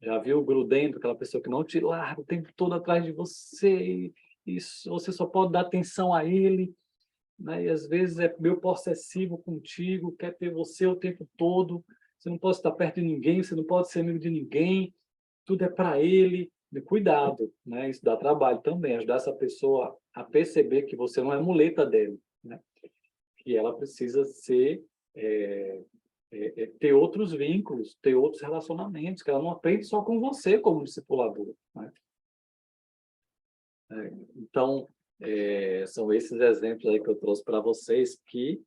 Já viu o grudento, aquela pessoa que não te larga o tempo todo atrás de você, e você só pode dar atenção a ele, né? E às vezes é meio possessivo contigo, quer ter você o tempo todo, você não pode estar perto de ninguém, você não pode ser amigo de ninguém, tudo é para ele. Cuidado, né? Isso dá trabalho também, ajudar essa pessoa a perceber que você não é muleta dele, né? Que ela precisa é, ter outros vínculos, ter outros relacionamentos, que ela não aprende só com você como discipulador, né? Então, são esses exemplos aí que eu trouxe para vocês que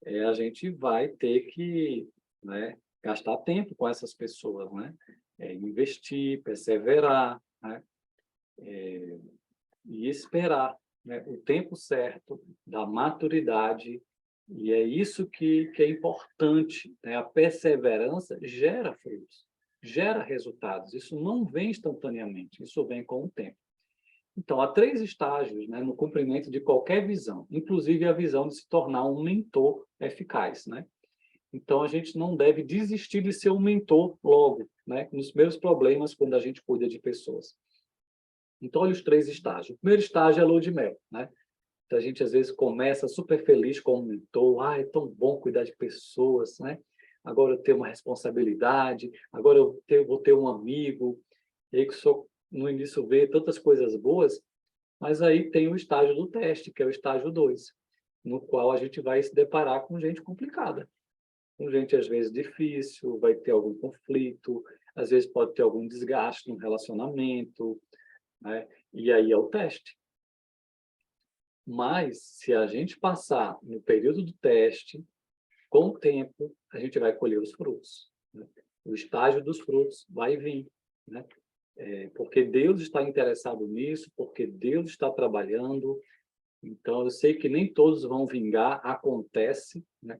a gente vai ter que, né, gastar tempo com essas pessoas, né? Investir, perseverar, né? E esperar, né, o tempo certo da maturidade. E é isso que é importante, né? A perseverança gera frutos, gera resultados. Isso não vem instantaneamente, isso vem com o tempo. Então, há 3 estágios, né, no cumprimento de qualquer visão, inclusive a visão de se tornar um mentor eficaz, né? Então, a gente não deve desistir de ser um mentor logo, né? Nos primeiros problemas, quando a gente cuida de pessoas. Então, olha os 3 estágios. O primeiro estágio é a lua de mel, né? Então, a gente, às vezes, começa super feliz como mentor. Ah, é tão bom cuidar de pessoas, né? Agora eu tenho uma responsabilidade, agora vou ter um amigo. E aí que só no início vê tantas coisas boas, mas aí tem o estágio do teste, que é o estágio 2, no qual a gente vai se deparar com gente complicada, com gente às vezes difícil, vai ter algum conflito, às vezes pode ter algum desgaste no relacionamento, né? E aí é o teste. Mas, se a gente passar no período do teste, com o tempo, a gente vai colher os frutos, né? O estágio dos frutos vai vir. né? Porque Deus está interessado nisso, porque Deus está trabalhando. Então, eu sei que nem todos vão vingar, acontece, né?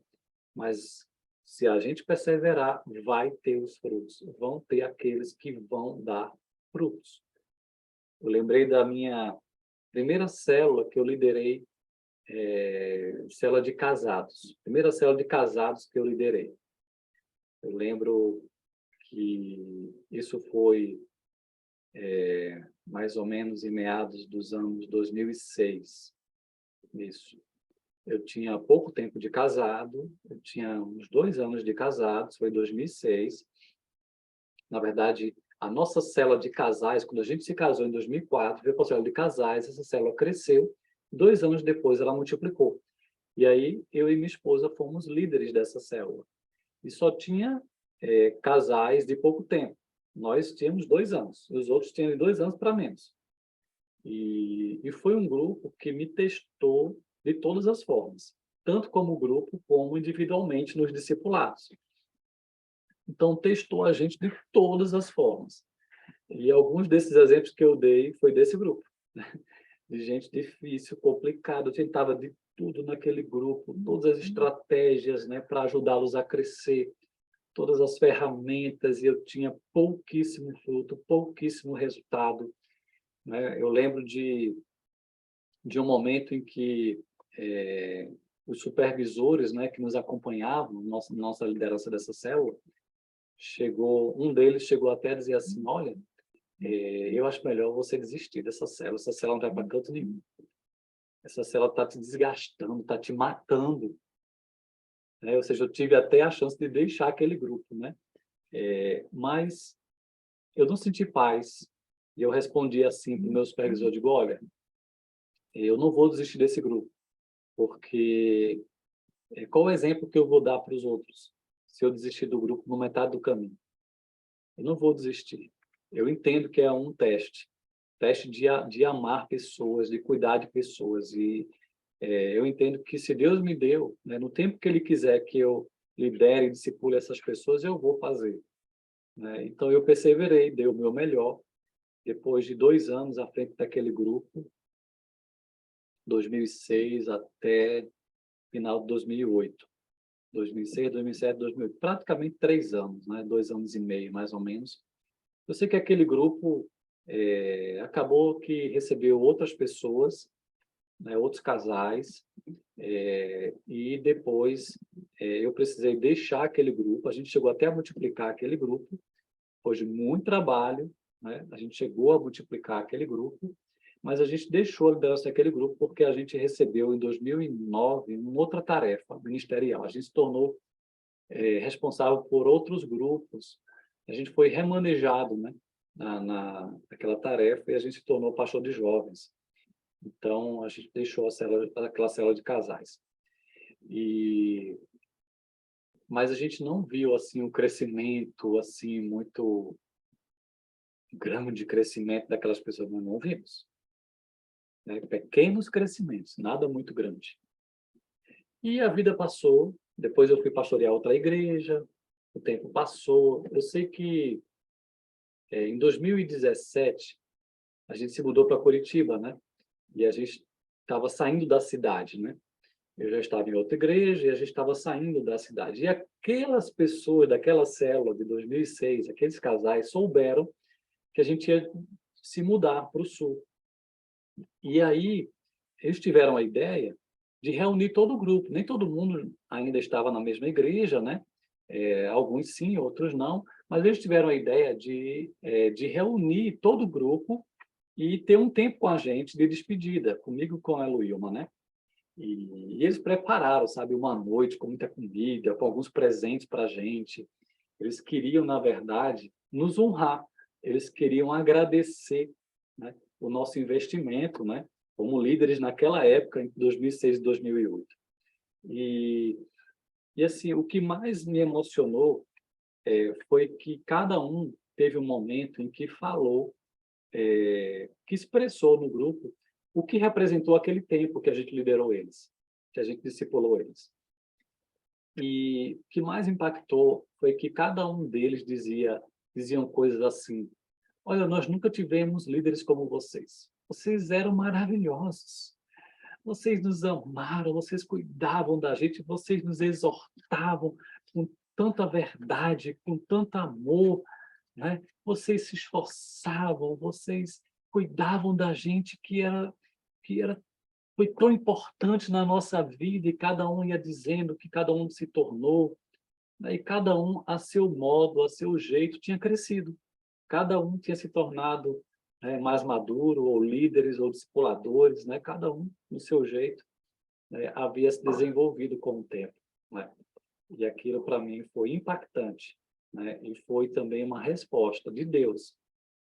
Mas se a gente perseverar, vai ter os frutos. Vão ter aqueles que vão dar frutos. Eu lembrei da minha primeira célula que eu liderei, célula de casados. Primeira célula de casados que eu liderei. Eu lembro que isso foi mais ou menos em meados dos anos 2006. Isso. Eu tinha pouco tempo de casado, eu tinha uns 2 anos de casado, foi em 2006. Na verdade, a nossa célula de casais, quando a gente se casou em 2004, veio para a célula de casais, essa célula cresceu, 2 anos depois ela multiplicou. E aí, eu e minha esposa fomos líderes dessa célula. E só tinha casais de pouco tempo. Nós tínhamos 2 anos, e os outros tinham de 2 anos para menos. E foi um grupo que me testou de todas as formas, tanto como grupo, como individualmente nos discipulados. Então, testou a gente de todas as formas. E alguns desses exemplos que eu dei foi desse grupo, né? De gente difícil, complicada. Eu tentava de tudo naquele grupo, todas as estratégias, né, para ajudá-los a crescer, todas as ferramentas, e eu tinha pouquíssimo fruto, pouquíssimo resultado, né? Eu lembro de um momento em que os supervisores, né, que nos acompanhavam, nossa liderança dessa célula, um deles chegou até a dizer assim: olha, eu acho melhor você desistir dessa célula, essa célula não vai para canto nenhum. Essa célula está te desgastando, está te matando. Né? Ou seja, eu tive até a chance de deixar aquele grupo, né? Mas eu não senti paz. E eu respondi assim para o meu supervisor, digo: olha, eu não vou desistir desse grupo, porque qual o exemplo que eu vou dar para os outros se eu desistir do grupo no metade do caminho? Eu não vou desistir. Eu entendo que é um teste de amar pessoas, de cuidar de pessoas. E eu entendo que se Deus me deu, né, no tempo que Ele quiser que eu lidere e discipule essas pessoas, eu vou fazer. Né? Então, eu perseverei, dei o meu melhor. Depois de 2 anos à frente daquele grupo, 2006 até final de 2008. 2006, 2007, 2008. Praticamente 3 anos, né? 2 anos e meio, mais ou menos. Eu sei que aquele grupo acabou que recebeu outras pessoas, né, outros casais, e depois eu precisei deixar aquele grupo. A gente chegou até a multiplicar aquele grupo, depois de muito trabalho, né, a gente chegou a multiplicar aquele grupo, mas a gente deixou a liderança daquele grupo porque a gente recebeu, em 2009, uma outra tarefa ministerial. A gente se tornou responsável por outros grupos. A gente foi remanejado, né, naquela tarefa, e a gente se tornou pastor de jovens. Então, a gente deixou aquela célula de casais. Mas a gente não viu assim um crescimento assim muito grande de crescimento daquelas pessoas. Nós não vimos, né? Pequenos crescimentos, nada muito grande. E a vida passou. Depois eu fui pastorear outra igreja. O tempo passou. Eu sei que em 2017 a gente se mudou para Curitiba, né? E a gente estava saindo da cidade, né? Eu já estava em outra igreja e a gente estava saindo da cidade. E aquelas pessoas daquela célula de 2006, aqueles casais, souberam que a gente ia se mudar para o sul. E aí eles tiveram a ideia de reunir todo o grupo. Nem todo mundo ainda estava na mesma igreja, né? Alguns sim, outros não. Mas eles tiveram a ideia de reunir todo o grupo e ter um tempo com a gente de despedida, comigo e com a Luílma, né? E eles prepararam, sabe, uma noite com muita comida, com alguns presentes para a gente. Eles queriam, na verdade, nos honrar. Eles queriam agradecer, né, o nosso investimento, né, como líderes naquela época, em 2006 e 2008. E assim, o que mais me emocionou foi que cada um teve um momento em que falou, que expressou no grupo o que representou aquele tempo que a gente liderou eles, que a gente discipulou eles. E o que mais impactou foi que cada um deles diziam coisas assim: olha, nós nunca tivemos líderes como vocês. Vocês eram maravilhosos. Vocês nos amaram, vocês cuidavam da gente, vocês nos exortavam com tanta verdade, com tanto amor, né? Vocês se esforçavam, vocês cuidavam da gente, foi tão importante na nossa vida, e cada um ia dizendo que cada um se tornou, né? E cada um, a seu modo, a seu jeito, tinha crescido. Cada um tinha se tornado, né, mais maduro, ou líderes, ou discipuladores, né? Cada um do seu jeito, né, havia se desenvolvido com o tempo, né? E aquilo para mim foi impactante, né? E foi também uma resposta de Deus,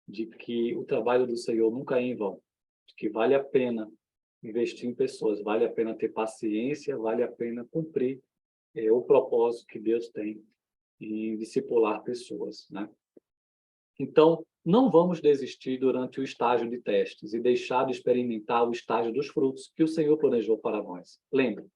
de que o trabalho do Senhor nunca é em vão, de que vale a pena investir em pessoas, vale a pena ter paciência, vale a pena cumprir o propósito que Deus tem em discipular pessoas, né? Então, não vamos desistir durante o estágio de testes e deixar de experimentar o estágio dos frutos que o Senhor planejou para nós. Lembre,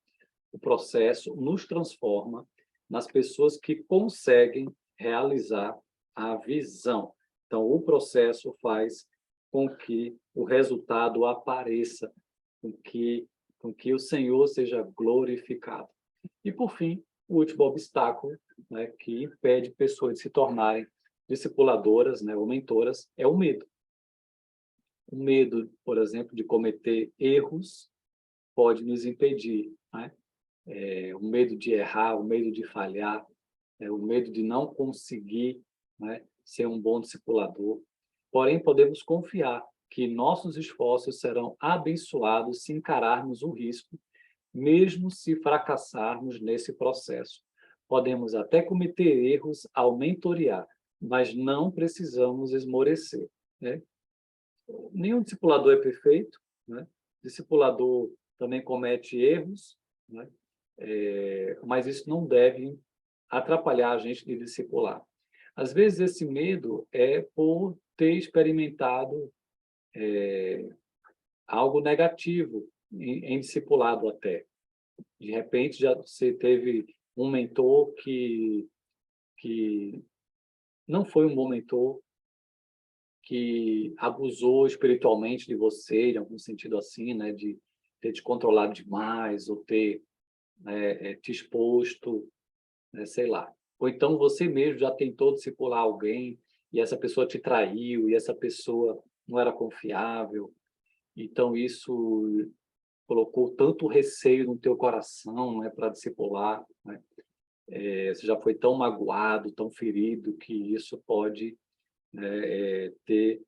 o processo nos transforma nas pessoas que conseguem realizar a visão. Então, o processo faz com que o resultado apareça, com que o Senhor seja glorificado. E, por fim, o último obstáculo, né, que impede pessoas de se tornarem discipuladoras, né, ou mentoras, é o medo. O medo, por exemplo, de cometer erros pode nos impedir, né? O medo de errar, o medo de falhar, o medo de não conseguir, né, ser um bom discipulador. Porém, podemos confiar que nossos esforços serão abençoados se encararmos o risco, mesmo se fracassarmos nesse processo. Podemos até cometer erros ao mentorear, mas não precisamos esmorecer, né? Nenhum discipulador é perfeito, né? Discipulador também comete erros, né? Mas isso não deve atrapalhar a gente de discipular. Às vezes, esse medo é por ter experimentado algo negativo em discipulado até. De repente, já você teve um mentor que não foi um bom mentor, que abusou espiritualmente de você, em algum sentido assim, né? De ter te controlado demais, ou ter, né, te exposto, né, sei lá. Ou então você mesmo já tentou discipular alguém e essa pessoa te traiu, e essa pessoa não era confiável. Então isso colocou tanto receio no teu coração, né, para discipular, né? Você já foi tão magoado, tão ferido, que isso pode, né, ter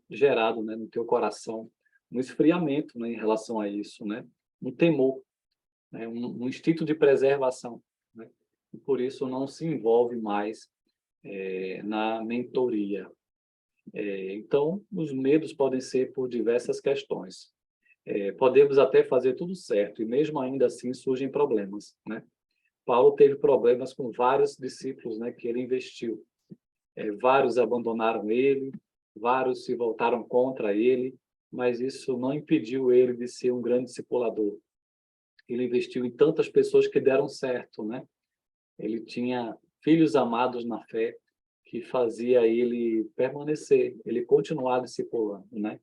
gerado, né, no teu coração um esfriamento, né, em relação a isso, né? Um temor, né, um instinto de preservação, né? E por isso não se envolve mais na mentoria. Então, os medos podem ser por diversas questões. Podemos até fazer tudo certo e mesmo ainda assim surgem problemas, né? Paulo teve problemas com vários discípulos, né, que ele investiu. Vários abandonaram ele, vários se voltaram contra ele, mas isso não impediu ele de ser um grande discipulador. Ele investiu em tantas pessoas que deram certo, né? Ele tinha filhos amados na fé que fazia ele permanecer, ele continuar discipulando, né?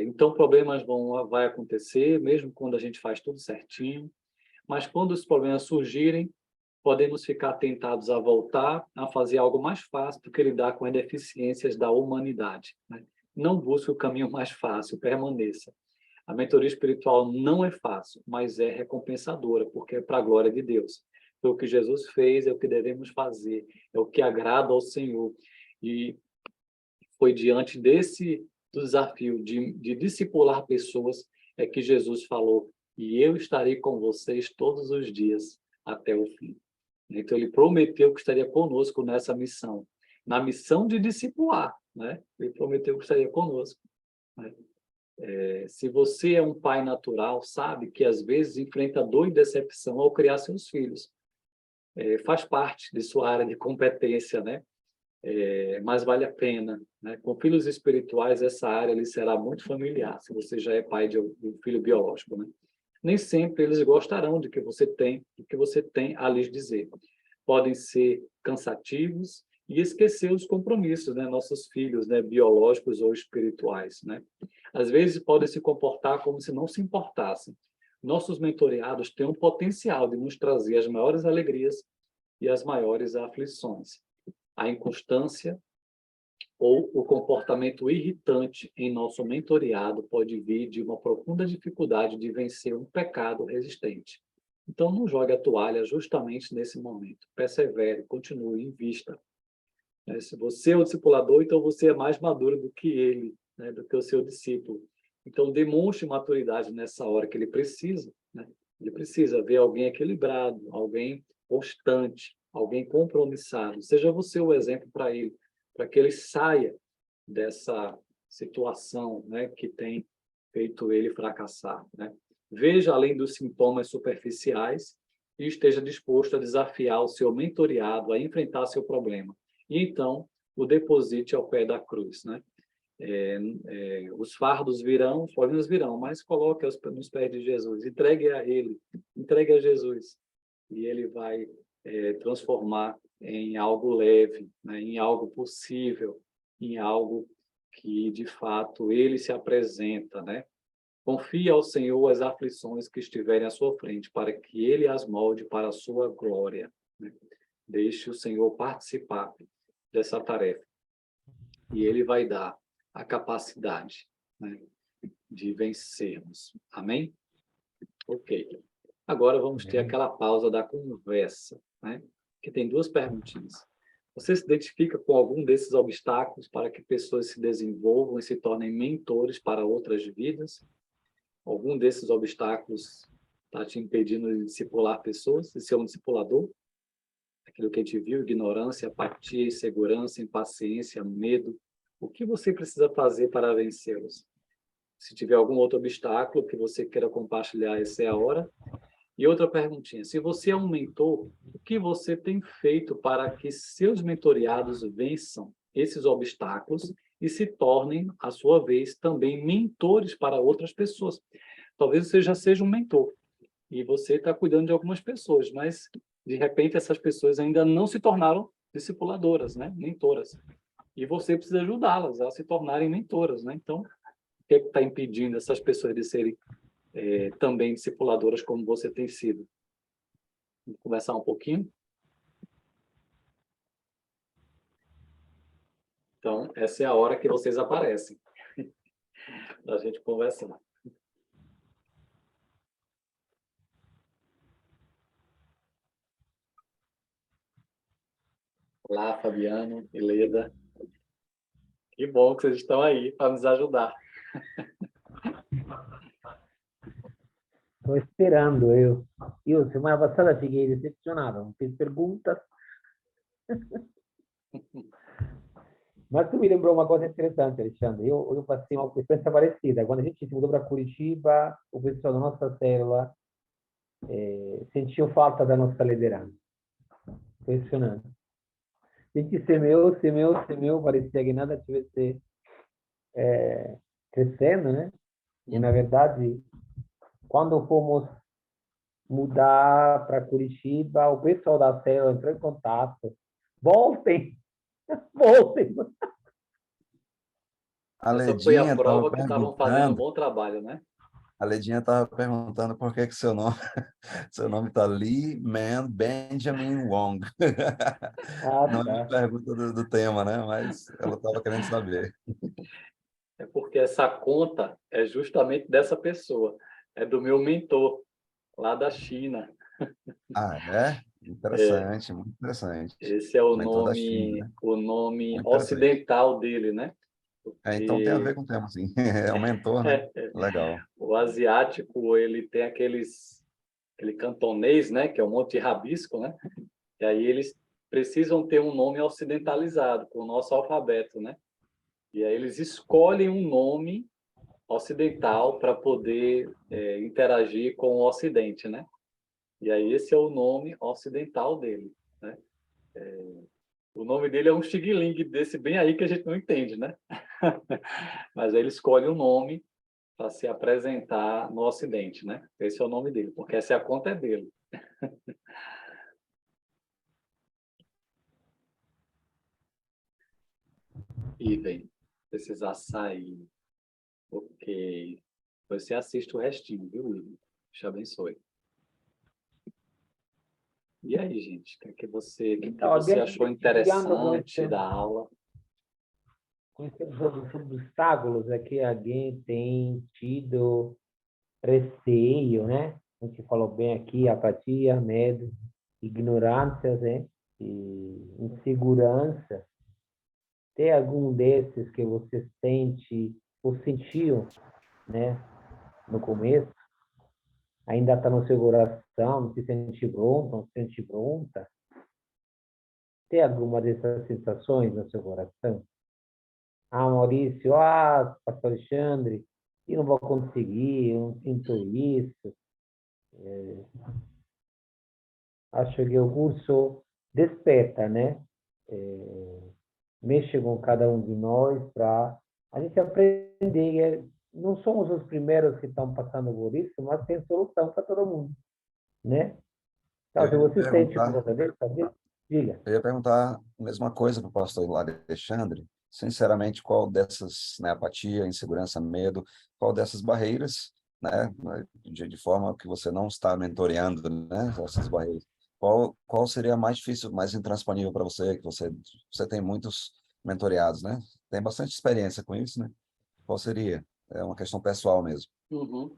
Então, problemas vai acontecer, mesmo quando a gente faz tudo certinho, mas quando os problemas surgirem, podemos ficar tentados a voltar a fazer algo mais fácil do que lidar com as deficiências da humanidade, né? Não busque o caminho mais fácil, permaneça. A mentoria espiritual não é fácil, mas é recompensadora, porque é para a glória de Deus. Foi o que Jesus fez, é o que devemos fazer, é o que agrada ao Senhor. E foi diante desse desafio de discipular pessoas é que Jesus falou: e eu estarei com vocês todos os dias até o fim. Então, ele prometeu que estaria conosco nessa missão, na missão de discipular, né? Ele prometeu que estaria conosco, né? Se você é um pai natural, sabe que às vezes enfrenta dor e decepção ao criar seus filhos. Faz parte de sua área de competência, né? Mas vale a pena, né? Com filhos espirituais, essa área lhe será muito familiar, se você já é pai de um filho biológico, né? Nem sempre eles gostarão do que você tem a lhes dizer. Podem ser cansativos e esquecer os compromissos, né? Nossos filhos, né? Biológicos ou espirituais, né? Às vezes podem se comportar como se não se importassem. Nossos mentoreados têm um potencial de nos trazer as maiores alegrias e as maiores aflições. A inconstância ou o comportamento irritante em nosso mentoreado pode vir de uma profunda dificuldade de vencer um pecado resistente. Então, não jogue a toalha justamente nesse momento. Persevere, continue, invista. Se você é o discipulador, então você é mais maduro do que ele, né? Do que o seu discípulo. Então, demonstre maturidade nessa hora que ele precisa, né? Ele precisa ver alguém equilibrado, alguém constante, alguém compromissado. Seja você o exemplo para ele, para que ele saia dessa situação, né, que tem feito ele fracassar, né? Veja além dos sintomas superficiais e esteja disposto a desafiar o seu mentoreado a enfrentar seu problema. E então o deposite ao pé da cruz, né? Os fardos virão, os problemas virão, mas coloque nos pés de Jesus, entregue a Ele, entregue a Jesus, e Ele vai transformar em algo leve, né? Em algo possível, em algo que, de fato, Ele se apresenta, né? Confie ao Senhor as aflições que estiverem à sua frente, para que Ele as molde para a sua glória, né? Deixe o Senhor participar dessa tarefa, e Ele vai dar a capacidade, né, de vencermos. Amém? Ok. Agora vamos ter aquela pausa da conversa, né? Que tem duas perguntinhas. Você se identifica com algum desses obstáculos para que pessoas se desenvolvam e se tornem mentores para outras vidas? Algum desses obstáculos está te impedindo de discipular pessoas, de ser um discipulador? Aquilo que a gente viu, ignorância, apatia, insegurança, impaciência, medo. O que você precisa fazer para vencê-los? Se tiver algum outro obstáculo que você queira compartilhar, essa é a hora. E outra perguntinha, se você é um mentor, o que você tem feito para que seus mentoreados vençam esses obstáculos e se tornem, à sua vez, também mentores para outras pessoas? Talvez você já seja um mentor e você está cuidando de algumas pessoas, mas, de repente, essas pessoas ainda não se tornaram discipuladoras, né? Mentoras. E você precisa ajudá-las a se tornarem mentoras, né? Então, o que está impedindo essas pessoas de serem também discipuladoras como você tem sido? Vamos conversar um pouquinho? Então, essa é a hora que vocês aparecem, para a gente conversar. Olá, Fabiano e Leda. Que bom que vocês estão aí para nos ajudar. Estou esperando eu. Eu, semana passada, fiquei decepcionado, não fiz perguntas. Mas tu me lembrou uma coisa interessante, Alexandre. Eu passei uma experiência parecida. Quando a gente se mudou para Curitiba, o pessoal da nossa célula sentiu falta da nossa liderança. Impressionante. A gente semeou, parecia que nada tivesse crescendo, né? E, na verdade, quando fomos mudar para Curitiba, o pessoal da célula entrou em contato. Voltem, voltem. A Essa foi a Ledinha estava prova que estavam fazendo um perguntando, bom trabalho, né? a Ledinha estava perguntando por que seu nome, seu nome está Lee Man Benjamin Wong. Ah, Não é uma tá. pergunta do tema, né? Mas ela estava querendo saber. É porque essa conta é justamente dessa pessoa. É do meu mentor, lá da China. Ah, é? Interessante, muito interessante. Esse é Mentor da China, né? o nome Muito interessante. ocidental dele, né? Então tem a ver Porque com o tema, sim. É um mentor, né? Legal. o asiático, ele tem aquele cantonês, né? Que é um monte de rabisco, né? E aí eles precisam ter um nome ocidentalizado, com o nosso alfabeto, né? E aí eles escolhem um nome ocidental para poder interagir com o Ocidente, né? E aí esse é o nome ocidental dele, né? O nome dele é um xing-ling desse bem aí que a gente não entende, né? Mas aí ele escolhe um nome para se apresentar no Ocidente, né? Esse é o nome dele, porque essa é a conta dele. Iven, precisar sair. Ok. Você assiste o restinho, viu, Iven? Te abençoe. E aí, gente, o que Então, você alguém achou ligando com interessante da aula? sobre os obstáculos aqui, alguém tem tido receio, né? A gente falou bem aqui, apatia, medo, ignorância, né? E insegurança. Tem algum desses que você sente ou sentiu, né? No começo? Ainda está no seu coração, não se sente pronto, não se sente pronta? Tem alguma dessas sensações no seu coração? Ah, Maurício, pastor Alexandre, eu não vou conseguir, eu não sinto isso. Acho que o curso desperta, né? Mexe com cada um de nós para a gente aprender. Não somos os primeiros que estão passando por isso, mas tem solução para todo mundo, né? Então, Eu se ia você sente por perguntar, conta dele, diga. eu ia perguntar a mesma coisa para o pastor Alexandre. Sinceramente, qual dessas, né, apatia, insegurança, medo, qual dessas barreiras, né, de forma que você não está mentoreando, né, essas barreiras, qual seria mais difícil, mais intransponível para você, que você tem muitos mentoreados, né? Tem bastante experiência com isso, né? Qual seria? É uma questão pessoal mesmo. Uhum.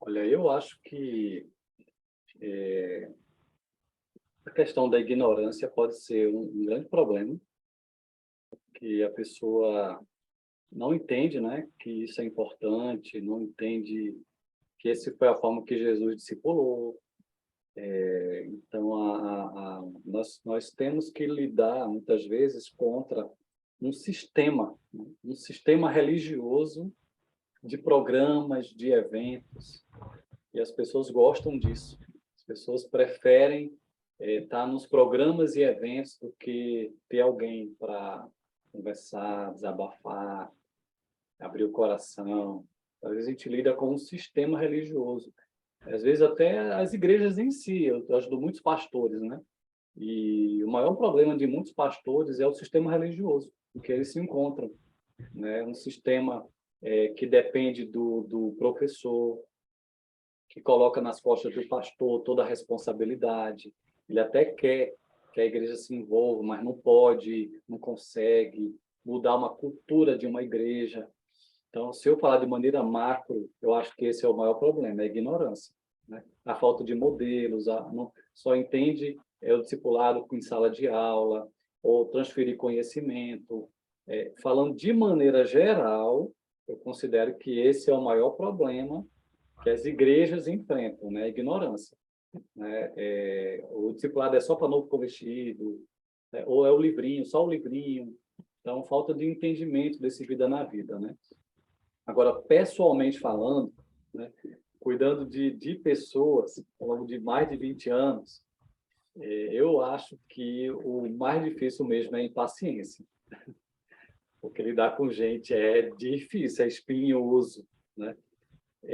Olha, eu acho que a questão da ignorância pode ser um grande problema, que a pessoa não entende, né, que isso é importante, não entende que essa foi a forma que Jesus discipulou. Então, nós temos que lidar, muitas vezes, contra um sistema, né, um sistema religioso de programas, de eventos, e as pessoas gostam disso. As pessoas preferem estar nos programas e eventos do que ter alguém para conversar, desabafar, abrir o coração. Às vezes a gente lida com um sistema religioso. Às vezes até as igrejas em si. Eu ajudo muitos pastores, né? E o maior problema de muitos pastores é o sistema religioso, porque eles se encontram, né? Um sistema que depende do professor, que coloca nas costas do pastor toda a responsabilidade. Ele até quer que a igreja se envolva, mas não pode, não consegue mudar uma cultura de uma igreja. Então, se eu falar de maneira macro, eu acho que esse é o maior problema, é a ignorância, né? A falta de modelos, só entende o discipulado em sala de aula, ou transferir conhecimento. Falando de maneira geral, eu considero que esse é o maior problema que as igrejas enfrentam, né? A ignorância, né? O discipulado é só para novo convertido, né? Ou é o livrinho, só o livrinho. Então, falta de entendimento desse vida na vida, né? Agora, pessoalmente falando, né? Cuidando de pessoas ao longo de mais de 20 anos, eu acho que o mais difícil mesmo é a impaciência, porque lidar com gente é difícil, é espinhoso, né?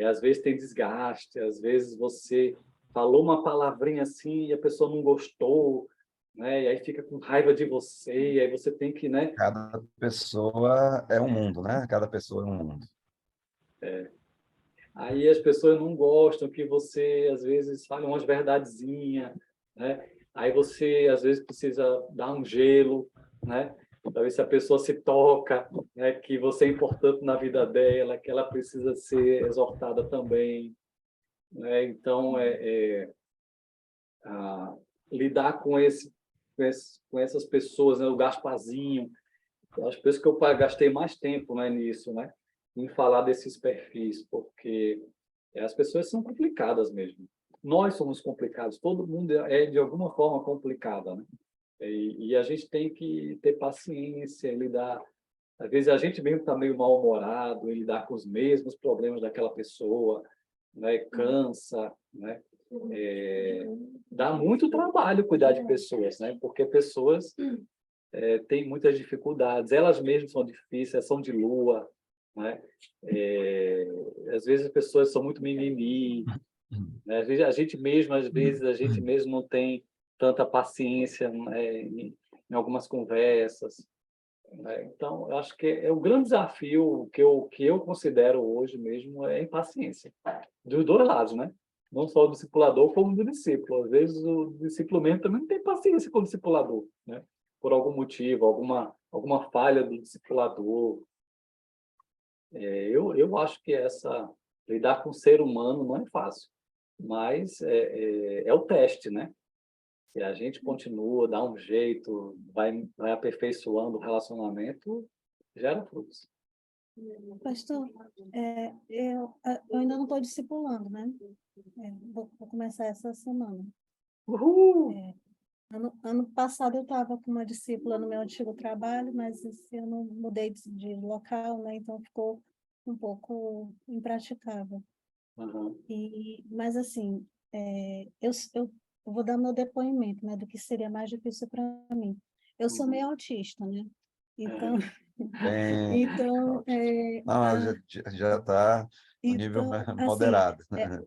Às vezes tem desgaste, às vezes você falou uma palavrinha assim e a pessoa não gostou, né? E aí fica com raiva de você, e aí você tem que, né? Cada pessoa é um mundo, né? Cada pessoa é um mundo. Aí as pessoas não gostam que você, às vezes, fale umas verdadezinhas, né? Aí você, às vezes, precisa dar um gelo, né? Para ver se a pessoa se toca, né? Que você é importante na vida dela, que ela precisa ser exortada também, né? Então, lidar com essas pessoas, né? O Gasparzinho, eu acho por isso que eu gastei mais tempo, né, nisso, né? Em falar desses perfis, porque as pessoas são complicadas mesmo. Nós somos complicados, todo mundo é de alguma forma complicada, né? E a gente tem que ter paciência, lidar. Às vezes a gente mesmo está meio mal-humorado em lidar com os mesmos problemas daquela pessoa, né? Cansa, né? Dá muito trabalho cuidar de pessoas, né? Porque pessoas têm muitas dificuldades, elas mesmas são difíceis, são de lua, né? Às vezes as pessoas são muito mimimi, né? Às vezes a gente mesmo não tem tanta paciência, né? em algumas conversas, né? Então, eu acho que é o grande desafio que eu considero hoje mesmo é a impaciência, dos dois lados, né? Não só do discipulador, como do discípulo. Às vezes, o discípulo mesmo também não tem paciência com o discipulador, né? Por algum motivo, alguma falha do discipulador. Eu acho que lidar com o ser humano não é fácil, mas é o teste, né? Se a gente continua, dá um jeito, vai aperfeiçoando o relacionamento, gera frutos. Pastor, eu ainda não estou discipulando, né? Vou começar essa semana. Uhul! Ano passado eu estava com uma discípula no meu antigo trabalho, mas esse ano mudei de local, né? Então ficou um pouco impraticável. Uhum. Mas assim, eu vou dar meu depoimento, né? Do que seria mais difícil para mim. Eu sou meio autista, né? Então, Bem, então, não, já está no nível então, assim, moderado.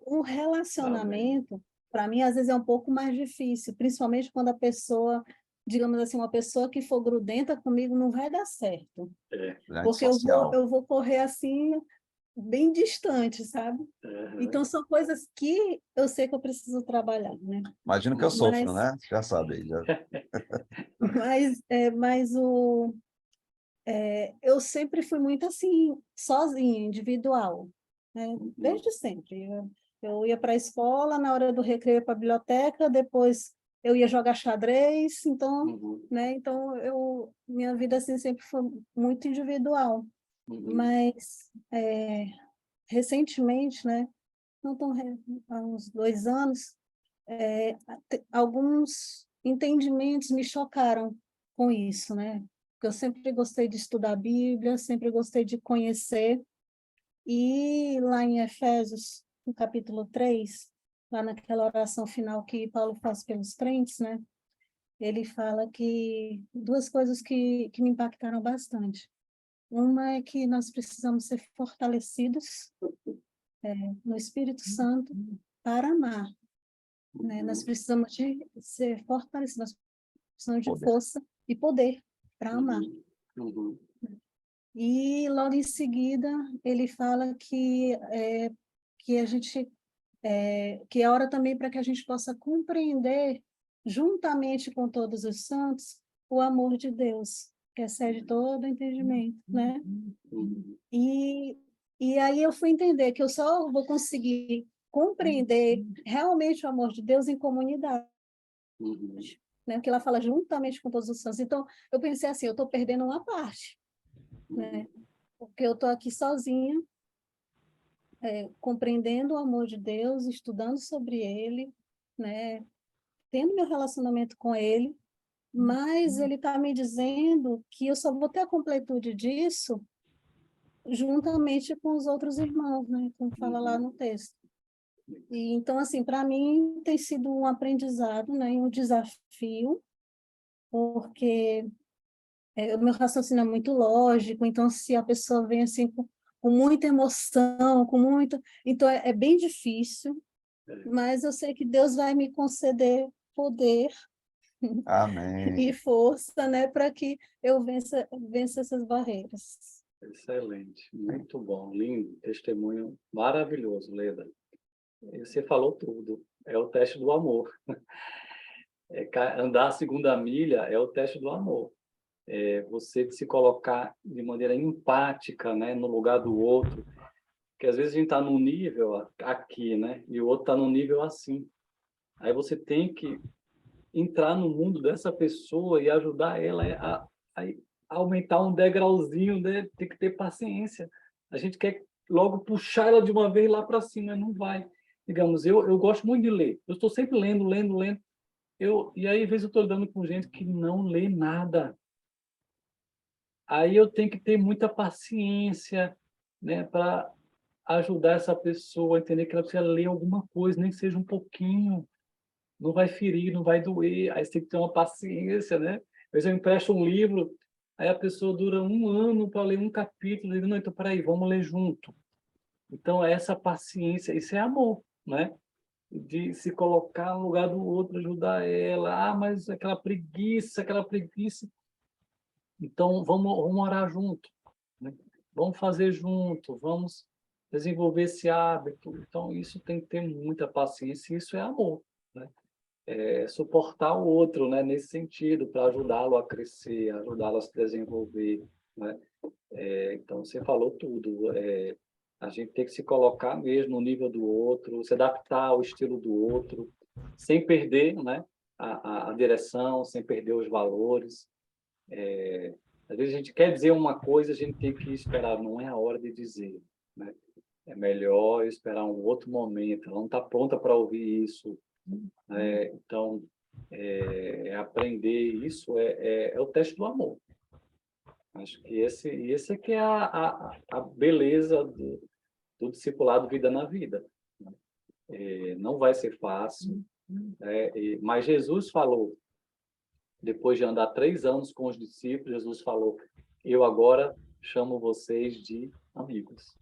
o relacionamento, para mim, às vezes é um pouco mais difícil, principalmente quando a pessoa, digamos assim, uma pessoa que for grudenta comigo não vai dar certo. Porque Social. eu vou correr assim, bem distante, sabe? Então, são coisas que eu sei que eu preciso trabalhar, né? Imagino que eu sofro, Mas, né? Já sabe aí. Já. mas eu sempre fui muito assim, sozinha, individual, né? Desde sempre. Eu ia para a escola, na hora do recreio para a biblioteca, depois eu ia jogar xadrez, então, né? Então, minha vida assim sempre foi muito individual. Mas, recentemente, né? Não tão, há uns 2 anos, alguns entendimentos me chocaram com isso, né? Porque eu sempre gostei de estudar a Bíblia, sempre gostei de conhecer. E lá em Efésios, no capítulo 3, lá naquela oração final que Paulo faz pelos crentes, né? Ele fala que duas coisas que me impactaram bastante. Uma é que nós precisamos ser fortalecidos no Espírito Santo para amar, né? Nós precisamos de ser fortalecidos, nós precisamos de Poder. força e poder para amar. E logo em seguida ele fala que a gente que é hora também para que a gente possa compreender juntamente com todos os santos o amor de Deus, que excede todo entendimento, né? E aí eu fui entender que eu só vou conseguir compreender realmente o amor de Deus em comunidade, né? Porque ela fala juntamente com todos os santos. Então eu pensei assim, eu estou perdendo uma parte, né? Porque eu estou aqui sozinha, compreendendo o amor de Deus, estudando sobre ele, né? Tendo meu relacionamento com ele, mas ele está me dizendo que eu só vou ter a completude disso juntamente com os outros irmãos, né? Como fala lá no texto. E então, assim, para mim tem sido um aprendizado, né? E um desafio, porque o meu raciocínio é muito lógico, então se a pessoa vem assim com muita emoção, com muito... Então é bem difícil, mas eu sei que Deus vai me conceder poder Amém. e força, né, para que eu vença essas barreiras. Excelente, muito bom, lindo, testemunho maravilhoso, Leda. Você falou tudo, é o teste do amor. Andar a segunda milha é o teste do amor. Você se colocar de maneira empática, né, no lugar do outro, porque às vezes a gente está num nível aqui, né, e o outro está num nível assim. Aí você tem que entrar no mundo dessa pessoa e ajudar ela a aumentar um degrauzinho, né? Tem que ter paciência. A gente quer logo puxar ela de uma vez lá para cima, não vai. Digamos, eu gosto muito de ler. Eu estou sempre lendo, lendo, lendo. E aí, às vezes, eu estou lidando com gente que não lê nada. Aí eu tenho que ter muita paciência, né, para ajudar essa pessoa a entender que ela precisa ler alguma coisa, nem que seja um pouquinho. Não vai ferir, não vai doer, aí você tem que ter uma paciência, né? Às vezes eu empresto um livro, aí a pessoa dura 1 ano para ler um capítulo, e digo, não, então peraí, vamos ler junto. Então, essa paciência, isso é amor, né? de se colocar no lugar do outro, ajudar ela. Ah, mas aquela preguiça, aquela preguiça. Então, vamos orar junto, né? Vamos fazer junto, vamos desenvolver esse hábito. Então, isso tem que ter muita paciência, e isso é amor, né? É suportar o outro, né, nesse sentido, para ajudá-lo a crescer, ajudá-lo a se desenvolver, né? Então, você falou tudo. A gente tem que se colocar mesmo no nível do outro, se adaptar ao estilo do outro, sem perder, né, a direção, sem perder os valores. Às vezes a gente quer dizer uma coisa, a gente tem que esperar, não é a hora de dizer, né? É melhor esperar um outro momento, ela não está pronta para ouvir isso. Então, aprender isso é o teste do amor. Acho que esse é que é a beleza do discipulado Vida na Vida. Não vai ser fácil, né? Mas Jesus falou, depois de andar 3 anos com os discípulos, Jesus falou: eu agora chamo vocês de amigos.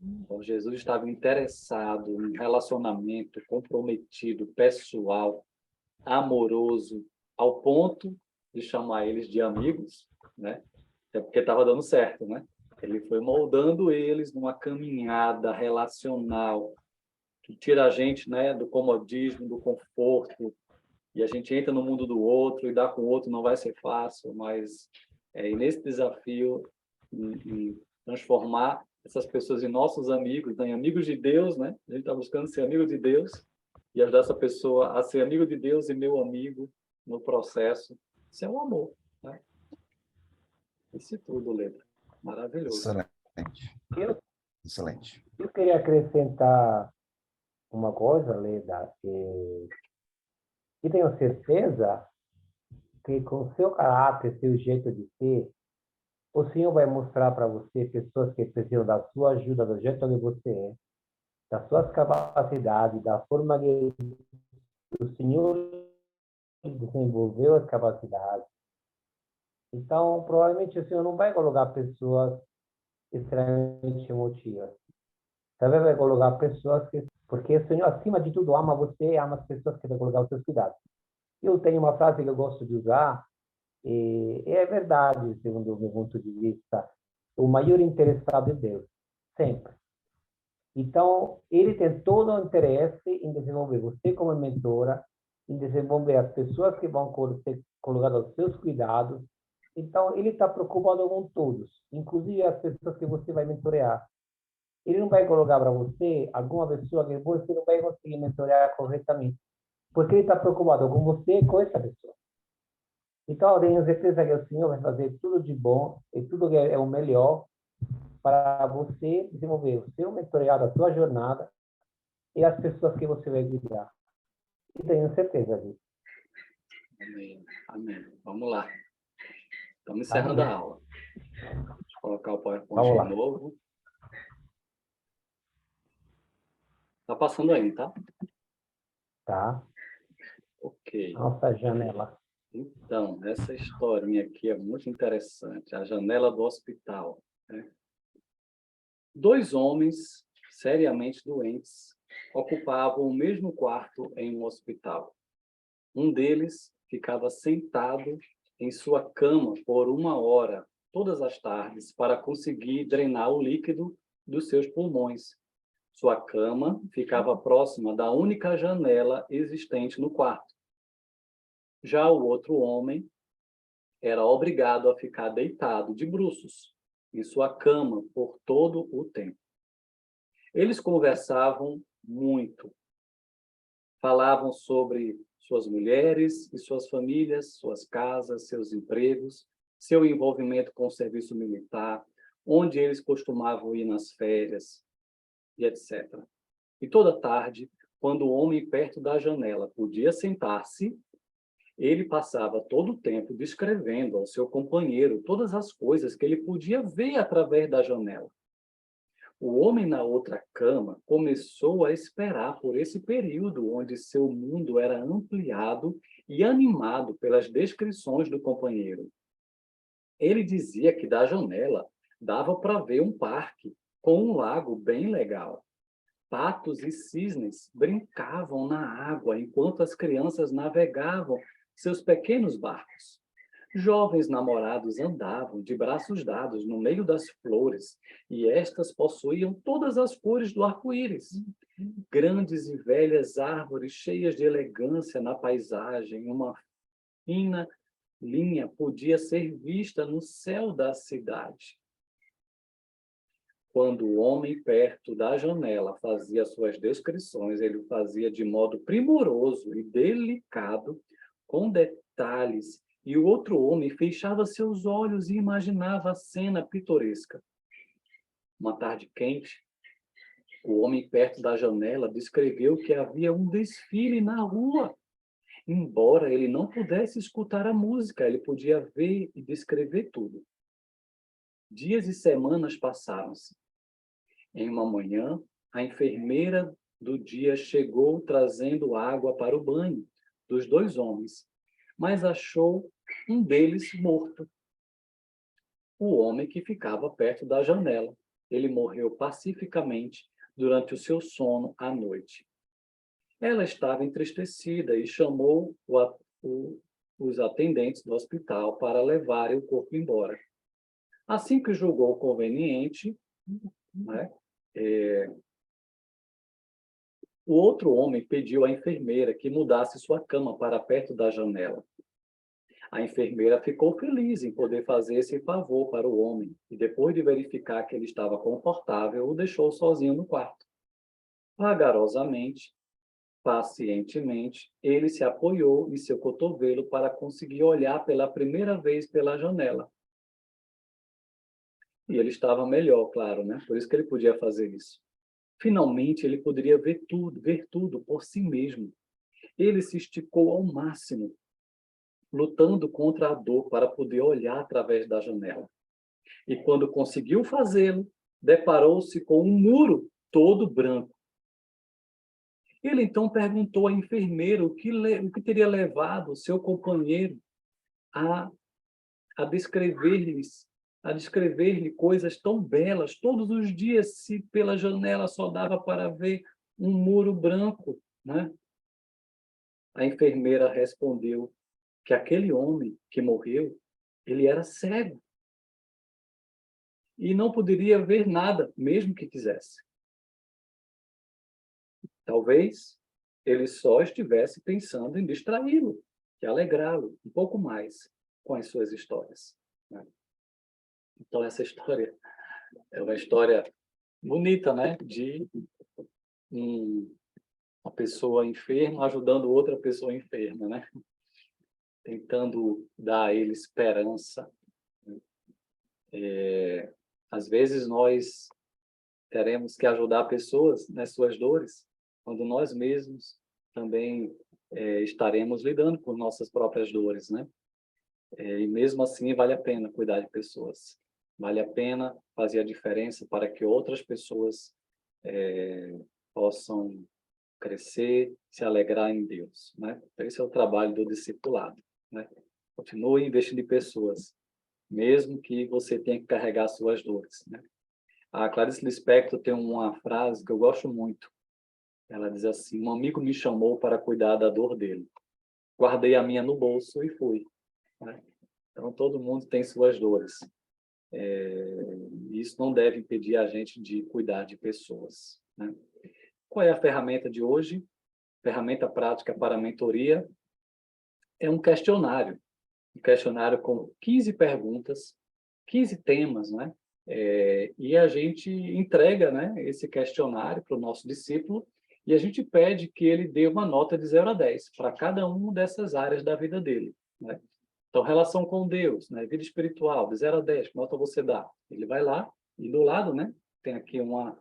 Então, Jesus estava interessado em um relacionamento comprometido, pessoal, amoroso, ao ponto de chamar eles de amigos, né? É porque estava dando certo, né? Ele foi moldando eles numa caminhada relacional que tira a gente, né, do comodismo, do conforto, e a gente entra no mundo do outro, e dar com o outro não vai ser fácil, mas e nesse desafio em transformar essas pessoas em nossos amigos, né, em amigos de Deus, né? A gente está buscando ser amigo de Deus e ajudar essa pessoa a ser amigo de Deus e meu amigo no processo. Isso é um amor, né? Isso tudo, Leandro. Maravilhoso. Excelente. Eu, Excelente. eu queria acrescentar uma coisa, Leda, que tenho certeza que com seu caráter, seu jeito de ser, o Senhor vai mostrar para você pessoas que precisam da sua ajuda, do jeito que você é, das suas capacidades, da forma que o Senhor desenvolveu as capacidades. Então, provavelmente o Senhor não vai colocar pessoas extremamente emotivas. Também vai colocar pessoas que... Porque o Senhor, acima de tudo, ama você e ama as pessoas que vai colocar os seus cuidados. Eu tenho uma frase que eu gosto de usar, e é verdade, segundo o meu ponto de vista, o maior interessado é Deus, sempre. Então, ele tem todo o interesse em desenvolver você como mentora, em desenvolver as pessoas que vão ser colocadas aos seus cuidados. Então, ele está preocupado com todos, inclusive as pessoas que você vai mentorear. Ele não vai colocar para você alguma pessoa que você não vai conseguir mentorear corretamente, porque ele está preocupado com você e com essa pessoa. Então, eu tenho certeza que o Senhor vai fazer tudo de bom e tudo que é o melhor para você desenvolver o seu mentoreado, a sua jornada e as pessoas que você vai cuidar. E tenho certeza disso. Amém. Amém. Vamos lá. Estamos encerrando a aula. Deixa eu colocar o PowerPoint de novo. Está passando aí, tá? Tá. Ok. Nossa janela. Então, essa historinha aqui é muito interessante. A janela do hospital, né? 2 homens seriamente doentes ocupavam o mesmo quarto em um hospital. Um deles ficava sentado em sua cama por 1 hora, todas as tardes, para conseguir drenar o líquido dos seus pulmões. Sua cama ficava próxima da única janela existente no quarto. Já o outro homem era obrigado a ficar deitado de bruços em sua cama por todo o tempo. Eles conversavam muito. Falavam sobre suas mulheres e suas famílias, suas casas, seus empregos, seu envolvimento com o serviço militar, onde eles costumavam ir nas férias, e etc. E toda tarde, quando o homem perto da janela podia sentar-se, ele passava todo o tempo descrevendo ao seu companheiro todas as coisas que ele podia ver através da janela. O homem na outra cama começou a esperar por esse período onde seu mundo era ampliado e animado pelas descrições do companheiro. Ele dizia que da janela dava para ver um parque com um lago bem legal. Patos e cisnes brincavam na água enquanto as crianças navegavam seus pequenos barcos. Jovens namorados andavam de braços dados no meio das flores, e estas possuíam todas as cores do arco-íris. Grandes e velhas árvores cheias de elegância na paisagem, uma fina linha podia ser vista no céu da cidade. Quando o homem perto da janela fazia suas descrições, ele o fazia de modo primoroso e delicado, com detalhes, e o outro homem fechava seus olhos e imaginava a cena pitoresca. Uma tarde quente, o homem perto da janela descreveu que havia um desfile na rua. Embora ele não pudesse escutar a música, ele podia ver e descrever tudo. Dias e semanas passaram-se. Em uma manhã, a enfermeira do dia chegou trazendo água para o banho dos dois homens, mas achou um deles morto. O homem que ficava perto da janela. Ele morreu pacificamente durante o seu sono à noite. Ela estava entristecida e chamou os atendentes do hospital para levarem o corpo embora. Assim que julgou conveniente, né, o outro homem pediu à enfermeira que mudasse sua cama para perto da janela. A enfermeira ficou feliz em poder fazer esse favor para o homem e, depois de verificar que ele estava confortável, o deixou sozinho no quarto. Vagarosamente, pacientemente, ele se apoiou em seu cotovelo para conseguir olhar pela primeira vez pela janela. E ele estava melhor, claro, né? Por isso que ele podia fazer isso. Finalmente, ele poderia ver tudo por si mesmo. Ele se esticou ao máximo, lutando contra a dor para poder olhar através da janela. E quando conseguiu fazê-lo, deparou-se com um muro todo branco. Ele então perguntou à enfermeira o que teria levado o seu companheiro a descrever-lhe coisas tão belas todos os dias, se pela janela só dava para ver um muro branco, né? A enfermeira respondeu que aquele homem que morreu, ele era cego e não poderia ver nada, mesmo que quisesse. Talvez ele só estivesse pensando em distraí-lo, e alegrá-lo um pouco mais com as suas histórias, né? Então, essa história é uma história bonita, né? De uma pessoa enferma ajudando outra pessoa enferma, né? Tentando dar a ele esperança. Às vezes, nós teremos que ajudar pessoas nas suas dores, quando nós mesmos também estaremos lidando com nossas próprias dores, né? E mesmo assim, vale a pena cuidar de pessoas. Vale a pena fazer a diferença para que outras pessoas possam crescer, se alegrar em Deus, né? Esse é o trabalho do discipulado, né? Continue investindo em pessoas, mesmo que você tenha que carregar suas dores, né? A Clarice Lispector tem uma frase que eu gosto muito. Ela diz assim: um amigo me chamou para cuidar da dor dele. Guardei a minha no bolso e fui, né? Então, todo mundo tem suas dores. Isso não deve impedir a gente de cuidar de pessoas, né? Qual é a ferramenta de hoje? Ferramenta prática para a mentoria é um questionário com 15 perguntas, 15 temas, né? E a gente entrega, né, esse questionário para o nosso discípulo e a gente pede que ele dê uma nota de 0 a 10 para cada uma dessas áreas da vida dele, né? Então, relação com Deus, né, vida espiritual, de 0 a 10, que nota você dá? Ele vai lá e do lado, né, tem aqui um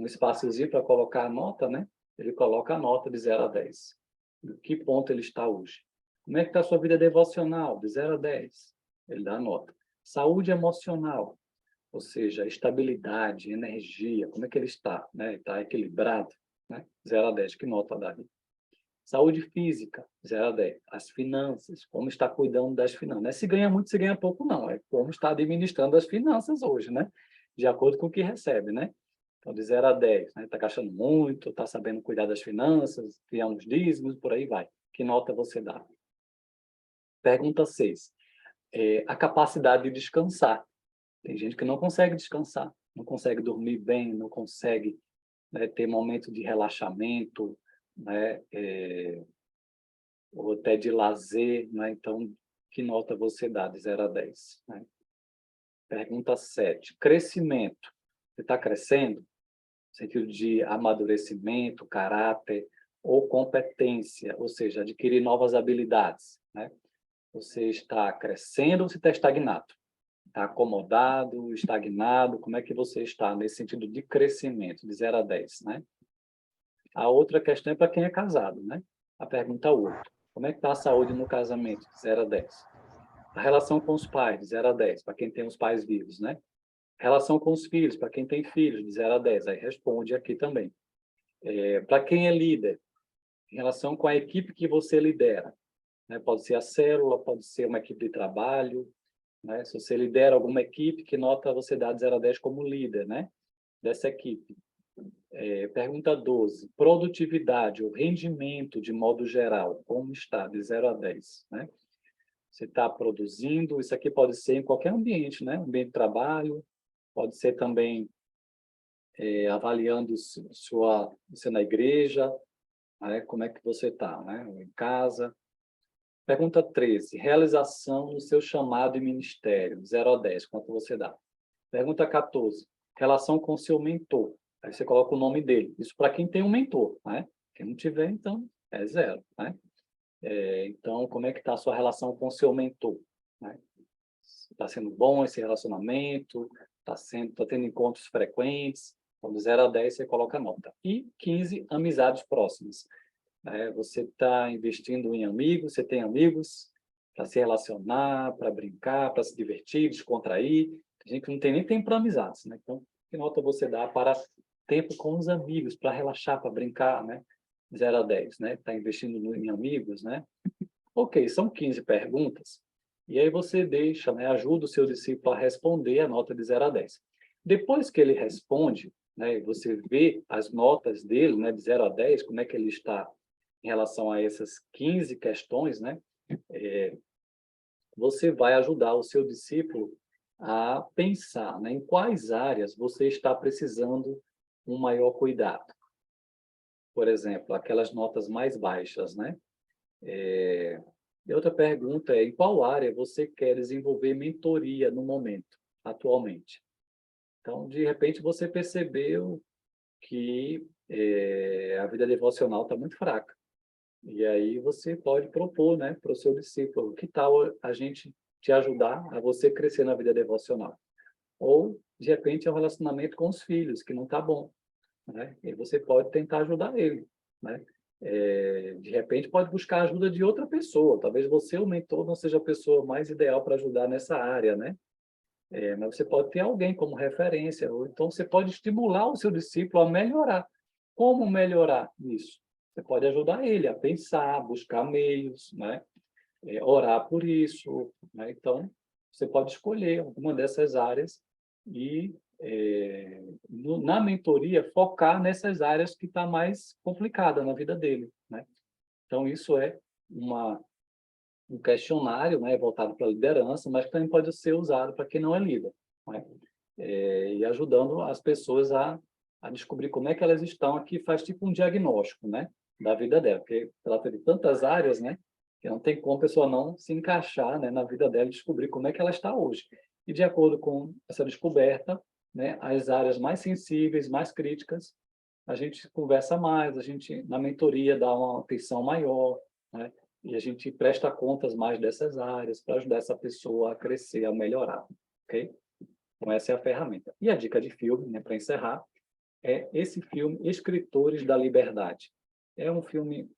espaçozinho para colocar a nota, né? Ele coloca a nota de 0 a 10. Em que ponto ele está hoje? Como é que está a sua vida devocional? De 0 a 10. Ele dá a nota. Saúde emocional, ou seja, estabilidade, energia, como é que ele está? Né? Ele está equilibrado, né? 0 a 10, que nota dá? Saúde física, 0 a 10. As finanças, como está cuidando das finanças. Não é se ganha muito, se ganha pouco, não. É como está administrando as finanças hoje, né? De acordo com o que recebe, né? Então, de 0 a 10, né? Está gastando muito, está sabendo cuidar das finanças, criar uns dízimos, por aí vai. Que nota você dá? Pergunta 6. A capacidade de descansar. Tem gente que não consegue descansar, não consegue dormir bem, não consegue, né, ter momento de relaxamento, né, ou até de lazer, né? Então, que nota você dá de 0 a 10? Né? Pergunta 7. Crescimento. Você está crescendo? No sentido de amadurecimento, caráter ou competência, ou seja, adquirir novas habilidades, né? Você está crescendo ou você está estagnado? Está acomodado, estagnado? Como é que você está nesse sentido de crescimento, de 0 a 10, né? A outra questão é para quem é casado, né? A pergunta 8. Como é que está a saúde no casamento, de 0 a 10? A relação com os pais, de 0 a 10, para quem tem os pais vivos, né? Relação com os filhos, para quem tem filhos, de 0 a 10. Aí responde aqui também. Para quem é líder, em relação com a equipe que você lidera, né? Pode ser a célula, pode ser uma equipe de trabalho, né? Se você lidera alguma equipe, que nota você dá de 0 a 10 como líder, né? Dessa equipe. Pergunta 12. Produtividade, o rendimento de modo geral, como está, de 0 a 10, né? Você está produzindo, isso aqui pode ser em qualquer ambiente, né? Ambiente de trabalho, pode ser também avaliando você na igreja, né? Como é que você está, né? Em casa. Pergunta 13. Realização no seu chamado e ministério, 0 a 10, quanto você dá? Pergunta 14. Relação com o seu mentor. Aí você coloca o nome dele. Isso para quem tem um mentor, né? Quem não tiver, então, é 0, né? Então, como é que está a sua relação com o seu mentor, né? Está sendo bom esse relacionamento? Está tendo encontros frequentes? Então, de 0 a 10, você coloca a nota. E 15, amizades próximas. Você está investindo em amigos, você tem amigos para se relacionar, para brincar, para se divertir, descontrair. A gente não tem nem tempo para amizades, né? Então, que nota você dá para tempo com os amigos, para relaxar, para brincar, né? 0 a 10, né? Está investindo em amigos, né? Ok, são 15 perguntas. E aí você deixa, né? Ajuda o seu discípulo a responder a nota de 0 a 10. Depois que ele responde, né? Você vê as notas dele, né? De 0 a 10, como é que ele está em relação a essas 15 questões, né? Você vai ajudar o seu discípulo a pensar, né, em quais áreas você está precisando um maior cuidado. Por exemplo, aquelas notas mais baixas, né? E outra pergunta é, em qual área você quer desenvolver mentoria no momento, atualmente? Então, de repente, você percebeu que a vida devocional está muito fraca. E aí você pode propor, né, para o seu discípulo, que tal a gente te ajudar a você crescer na vida devocional? Ou, de repente, é um relacionamento com os filhos, que não está bom, né? E você pode tentar ajudar ele, né? De repente, pode buscar a ajuda de outra pessoa. Talvez você, o mentor, não seja a pessoa mais ideal para ajudar nessa área, né? Mas você pode ter alguém como referência, ou então você pode estimular o seu discípulo a melhorar. Como melhorar isso? Você pode ajudar ele a pensar, buscar meios, né? Orar por isso, né? Então, você pode escolher alguma dessas áreas e, na mentoria, focar nessas áreas que está mais complicada na vida dele, né? Então, isso é um questionário, né, voltado para a liderança, mas que também pode ser usado para quem não é líder, né? E ajudando as pessoas a descobrir como é que elas estão aqui, faz tipo um diagnóstico, né, da vida dela, porque trata de tantas áreas, né, que não tem como a pessoa não se encaixar, né, na vida dela e descobrir como é que ela está hoje. E de acordo com essa descoberta, né, as áreas mais sensíveis, mais críticas, a gente conversa mais, a gente, na mentoria, dá uma atenção maior, né, e a gente presta contas mais dessas áreas para ajudar essa pessoa a crescer, a melhorar, ok? Então, essa é a ferramenta. E a dica de filme, né, para encerrar, é esse filme Escritores da Liberdade. É um filme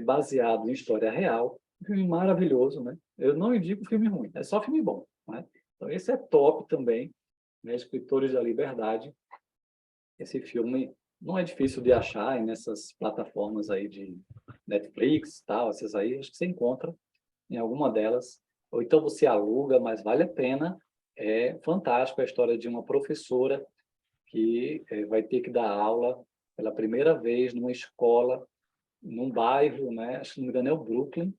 baseado em história real, um filme maravilhoso, né? Eu não indico filme ruim, é só filme bom, né? Então, esse é top também, né? Escritores da Liberdade. Esse filme não é difícil de achar nessas plataformas aí de Netflix, tal, essas aí, acho que você encontra em alguma delas, ou então você aluga, mas vale a pena. É fantástico a história de uma professora que vai ter que dar aula pela primeira vez numa escola, num bairro, né? Acho que não me engano é o Brooklyn,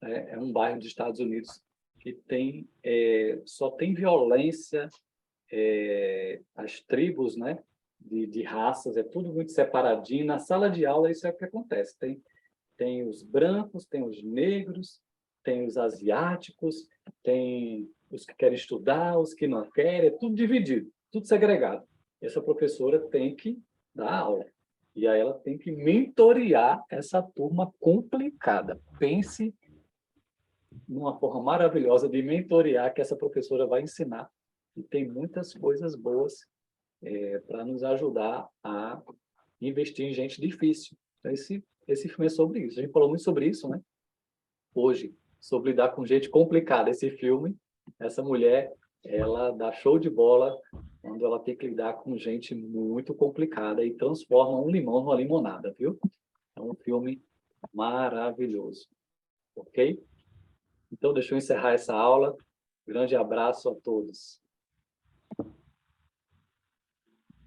né? É um bairro dos Estados Unidos que tem só tem violência, as tribos, né? De raças, é tudo muito separadinho. Na sala de aula isso é o que acontece. Tem os brancos, tem os negros, tem os asiáticos, tem os que querem estudar, os que não querem, é tudo dividido, tudo segregado. Essa professora tem que dar aula. E aí ela tem que mentorear essa turma complicada. Pense numa forma maravilhosa de mentorear que essa professora vai ensinar. E tem muitas coisas boas para nos ajudar a investir em gente difícil. Então, esse filme é sobre isso. A gente falou muito sobre isso, né? Hoje, sobre lidar com gente complicada. Esse filme, essa mulher, ela dá show de bola quando ela tem que lidar com gente muito complicada e transforma um limão numa limonada, viu? É um filme maravilhoso, ok? Então, deixa eu encerrar essa aula. Grande abraço a todos.